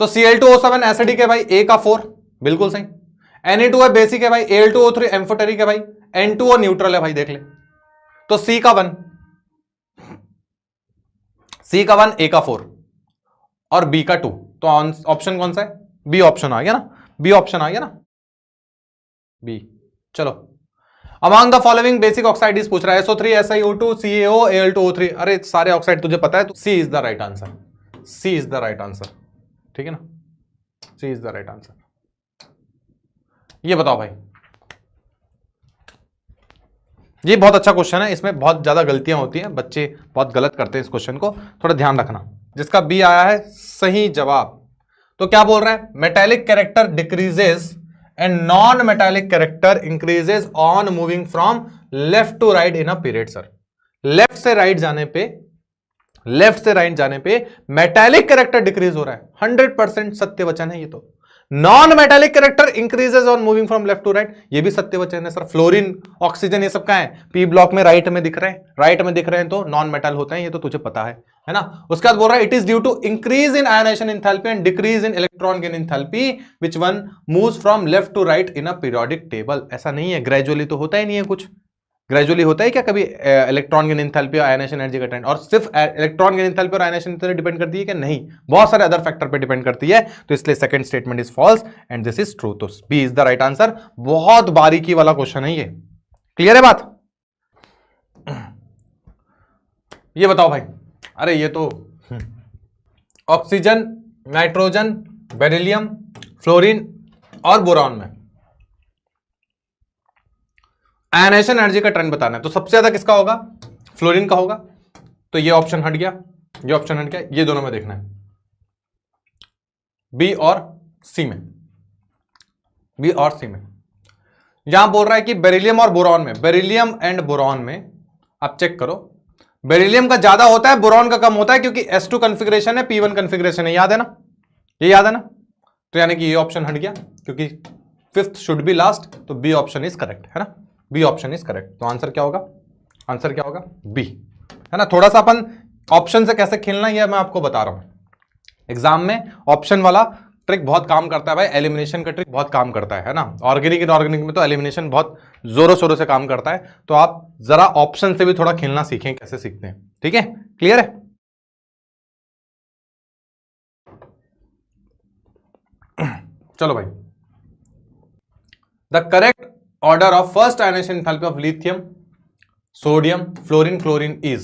तो Cl2O7 एसिडिक है भाई, A का 4, बिल्कुल सही। Na2 है बेसिक है भाई, Al2O3 एम्फोटेरिक है भाई, N2O न्यूट्रल है भाई, देख ले। तो C का 1, A का 4 और B का 2, तो ऑप्शन कौन सा है, बी ऑप्शन आ गया ना, बी ऑप्शन आ गया ना, बी। चलो, among the following basic oxides पूछ रहा है, SO3, SiO2, CaO, Al2O3। अरे सारे ऑक्साइड तुझे पता है, तो C is the right answer, C is the right answer, ठीक है ना, C is the right answer. ये बताओ भाई, ये बहुत अच्छा क्वेश्चन है, इसमें बहुत ज्यादा गलतियां होती हैं, बच्चे बहुत गलत करते हैं इस क्वेश्चन को, थोड़ा ध्यान रखना। जिसका बी आया है सही जवाब। तो क्या बोल रहा है, metallic character decreases and non metallic character increases on moving from left to right in a period. Sir left से राइट जाने पे मेटालिक कैरेक्टर डिक्रीज हो रहा है, 100% सत्य वचन है ये। तो non metallic character increases on moving from left to right, ये भी सत्य वचन है सर। फ्लोरीन, ऑक्सीजन, ये सब कहां है, पी ब्लॉक में राइट में दिख रहे हैं, तो नॉन मेटल होते हैं, ये तो तुझे पता है ना। उसके बाद बोल रहा है it is due to increase in ionisation enthalpy and decrease in electron gain enthalpy which one moves from left to right in a periodic table. ऐसा नहीं है, ग्रेजुअली तो होता ही नहीं है कुछ, ग्रेजुअली होता है क्या कभी इलेक्ट्रॉन गेन एंथैल्पी और आयनाइजेशन एनर्जी का ट्रेंड, और सिर्फ इलेक्ट्रॉन गेन एंथैल्पी और आयनाइजेशन एनर्जी डिपेंड करती है कि नहीं, बहुत सारे अदर फैक्टर पे डिपेंड करती है। तो इसलिए second statement is false and this is true, so B is the right answer. बहुत बारीकी वाला क्वेश्चन है ये, क्लियर है बात। ये बताओ भाई, अरे ये तो ऑक्सीजन, नाइट्रोजन, बेरिलियम, फ्लोरीन और बोरॉन में आयनाइजेशन एनर्जी का ट्रेंड बताना है, तो सबसे ज्यादा किसका होगा, फ्लोरीन का होगा। तो ये ऑप्शन हट गया, ये ऑप्शन हट गया, ये दोनों में देखना है, बी और सी में, बी और सी में। यहां बोल रहा है कि बेरिलियम और बोरॉन में, बेरिलियम एंड बोरॉन में आप चेक करो, बेरिलियम का ज्यादा होता है, बोरॉन का कम होता है, क्योंकि S2 कॉन्फ़िगरेशन है, P1 कॉन्फ़िगरेशन है, याद है ना, ये याद है ना। तो यानी कि ये ऑप्शन हट गया, क्योंकि फिफ्थ शुड बी लास्ट, तो बी ऑप्शन इज करेक्ट, है ना, बी ऑप्शन इज करेक्ट। तो आंसर क्या होगा, आंसर क्या होगा, बी, है ना। थोड़ा सा अपन ऑप्शन से कैसे खेलना है मैं आपको बता रहा हूं, एग्जाम में ऑप्शन वाला ट्रिक बहुत काम करता है भाई, एलिमिनेशन का ट्रिक बहुत काम करता है ना। ऑर्गेनिक इनऑर्गेनिक में तो एलिमिनेशन बहुत जोरों शोरों से काम करता है, तो आप जरा ऑप्शन से भी थोड़ा खेलना सीखें, कैसे सीखते हैं, ठीक है, क्लियर है। चलो भाई, the correct order of first ionisation enthalpy of lithium sodium, fluorine, chlorine is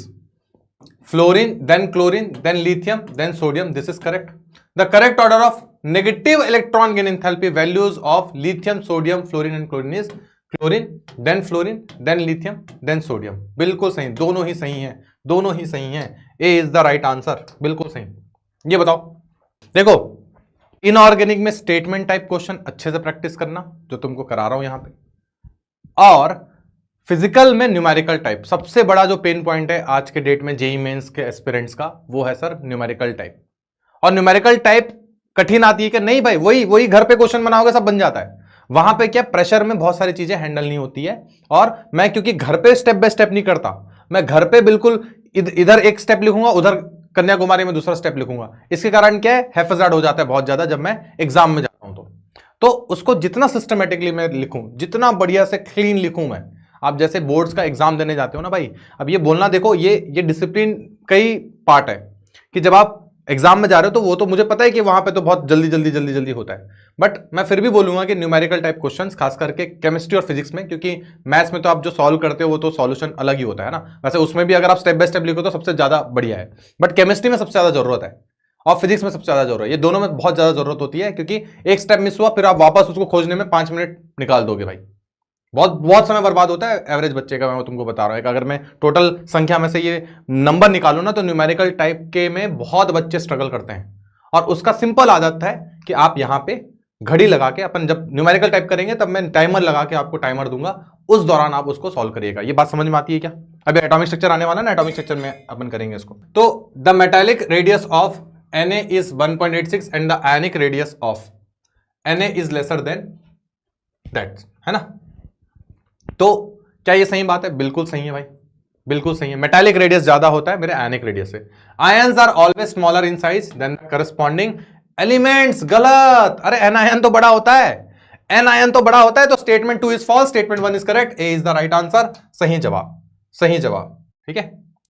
fluorine, then chlorine, then lithium, then sodium. This is correct. The correct order of negative electron gain enthalpy values of lithium, sodium, fluorine and chlorine is chlorine, then fluorine, then lithium, then sodium. बिल्कुल सही, दोनों ही सही हैं, दोनों ही सही हैं. ए is the right answer, बिल्कुल सही. ये बताओ, देखो इनऑर्गेनिक में स्टेटमेंट टाइप क्वेश्चन अच्छे से प्रैक्टिस करना, जो तुमको करा रहा हूं यहां पे, और फिजिकल में न्यूमेरिकल टाइप. सबसे बड़ा जो पेन पॉइंट है आज के डेट में जेई मेंस के एस्पिरेंट्स का, वो है सर न्यूमेरिकल टाइप. और न्यूमेरिकल टाइप कठिन आती है कि नहीं भाई, वही वही घर पे क्वेश्चन बनाओगे सब बन जाता है. वहां पे क्या प्रेशर में बहुत सारी चीजें हैंडल नहीं होती है. और मैं क्योंकि घर पे स्टेप बाय स्टेप नहीं करता, मैं घर पे बिल्कुल इधर एक स्टेप लिखूंगा, उधर कन्याकुमारी में दूसरा स्टेप लिखूंगा. इसके कारण क्या है, हैफजार्ड हो जाता है बहुत ज्यादा जब मैं एग्जाम में जाता हूं. तो उसको जितना सिस्टमेटिकली मैं लिखूं, जितना बढ़िया से क्लीन लिखूं मैं. आप जैसे बोर्ड्स का एग्जाम देने जाते हो ना भाई, अब ये बोलना, देखो ये डिसिप्लिन कई पार्ट है कि जब आप एग्जाम में जा रहे हो तो वो तो मुझे पता है कि वहां पे तो बहुत जल्दी होता है. बट मैं फिर भी बोलूंगा कि न्यूमेरिकल टाइप क्वेश्चंस, खास करके केमिस्ट्री और फिजिक्स में, क्योंकि मैथ्स में तो आप जो सॉल्व करते हो वो तो सॉल्यूशन अलग ही होता है ना. वैसे उसमें भी अगर आप स्टेप बाय स्टेप लिखो तो सबसे ज्यादा बढ़िया है. बट केमिस्ट्री में सबसे ज्यादा जरूरत है और फिजिक्स में सबसे ज्यादा जरूरत है. ये दोनों में बहुत ज्यादा जरूरत होती है, क्योंकि एक स्टेप मिस हुआ फिर आप वापस उसको खोजने में 5 मिनट निकाल दोगे भाई. बहुत समय बर्बाद होता है एवरेज बच्चे का. मैं तुमको बता रहा हूं, अगर मैं टोटल संख्या में से ये नंबर निकालूं ना, तो न्यूमेरिकल टाइप के में बहुत बच्चे स्ट्रगल करते हैं. और उसका सिंपल आदत है कि आप यहां पे घड़ी लगा के, अपन जब न्यूमेरिकल टाइप करेंगे तब मैं टाइमर लगा के आपको टाइमर दूंगा, उस दौरान आप उसको सॉल्व करिएगा. ये बात समझ में आती है क्या? अभी एटॉमिक स्ट्रक्चर आने वाला है ना, एटॉमिक स्ट्रक्चर में अपन करेंगे इसको. तो the metallic radius of Na is 1.86 and the ionic radius of Na is lesser than that, है ना. तो क्या ये सही बात है? बिल्कुल सही है भाई, बिल्कुल सही है. मेटालिक रेडियस ज्यादा होता है मेरे आयनिक रेडियस से. Ions are always smaller in size than the corresponding elements. गलत. अरे एन आयन तो बड़ा होता है, एन आयन तो बड़ा होता है. तो statement 2 is false, statement 1 is correct. A is the right answer. सही जवाब, सही जवाब. ठीक है.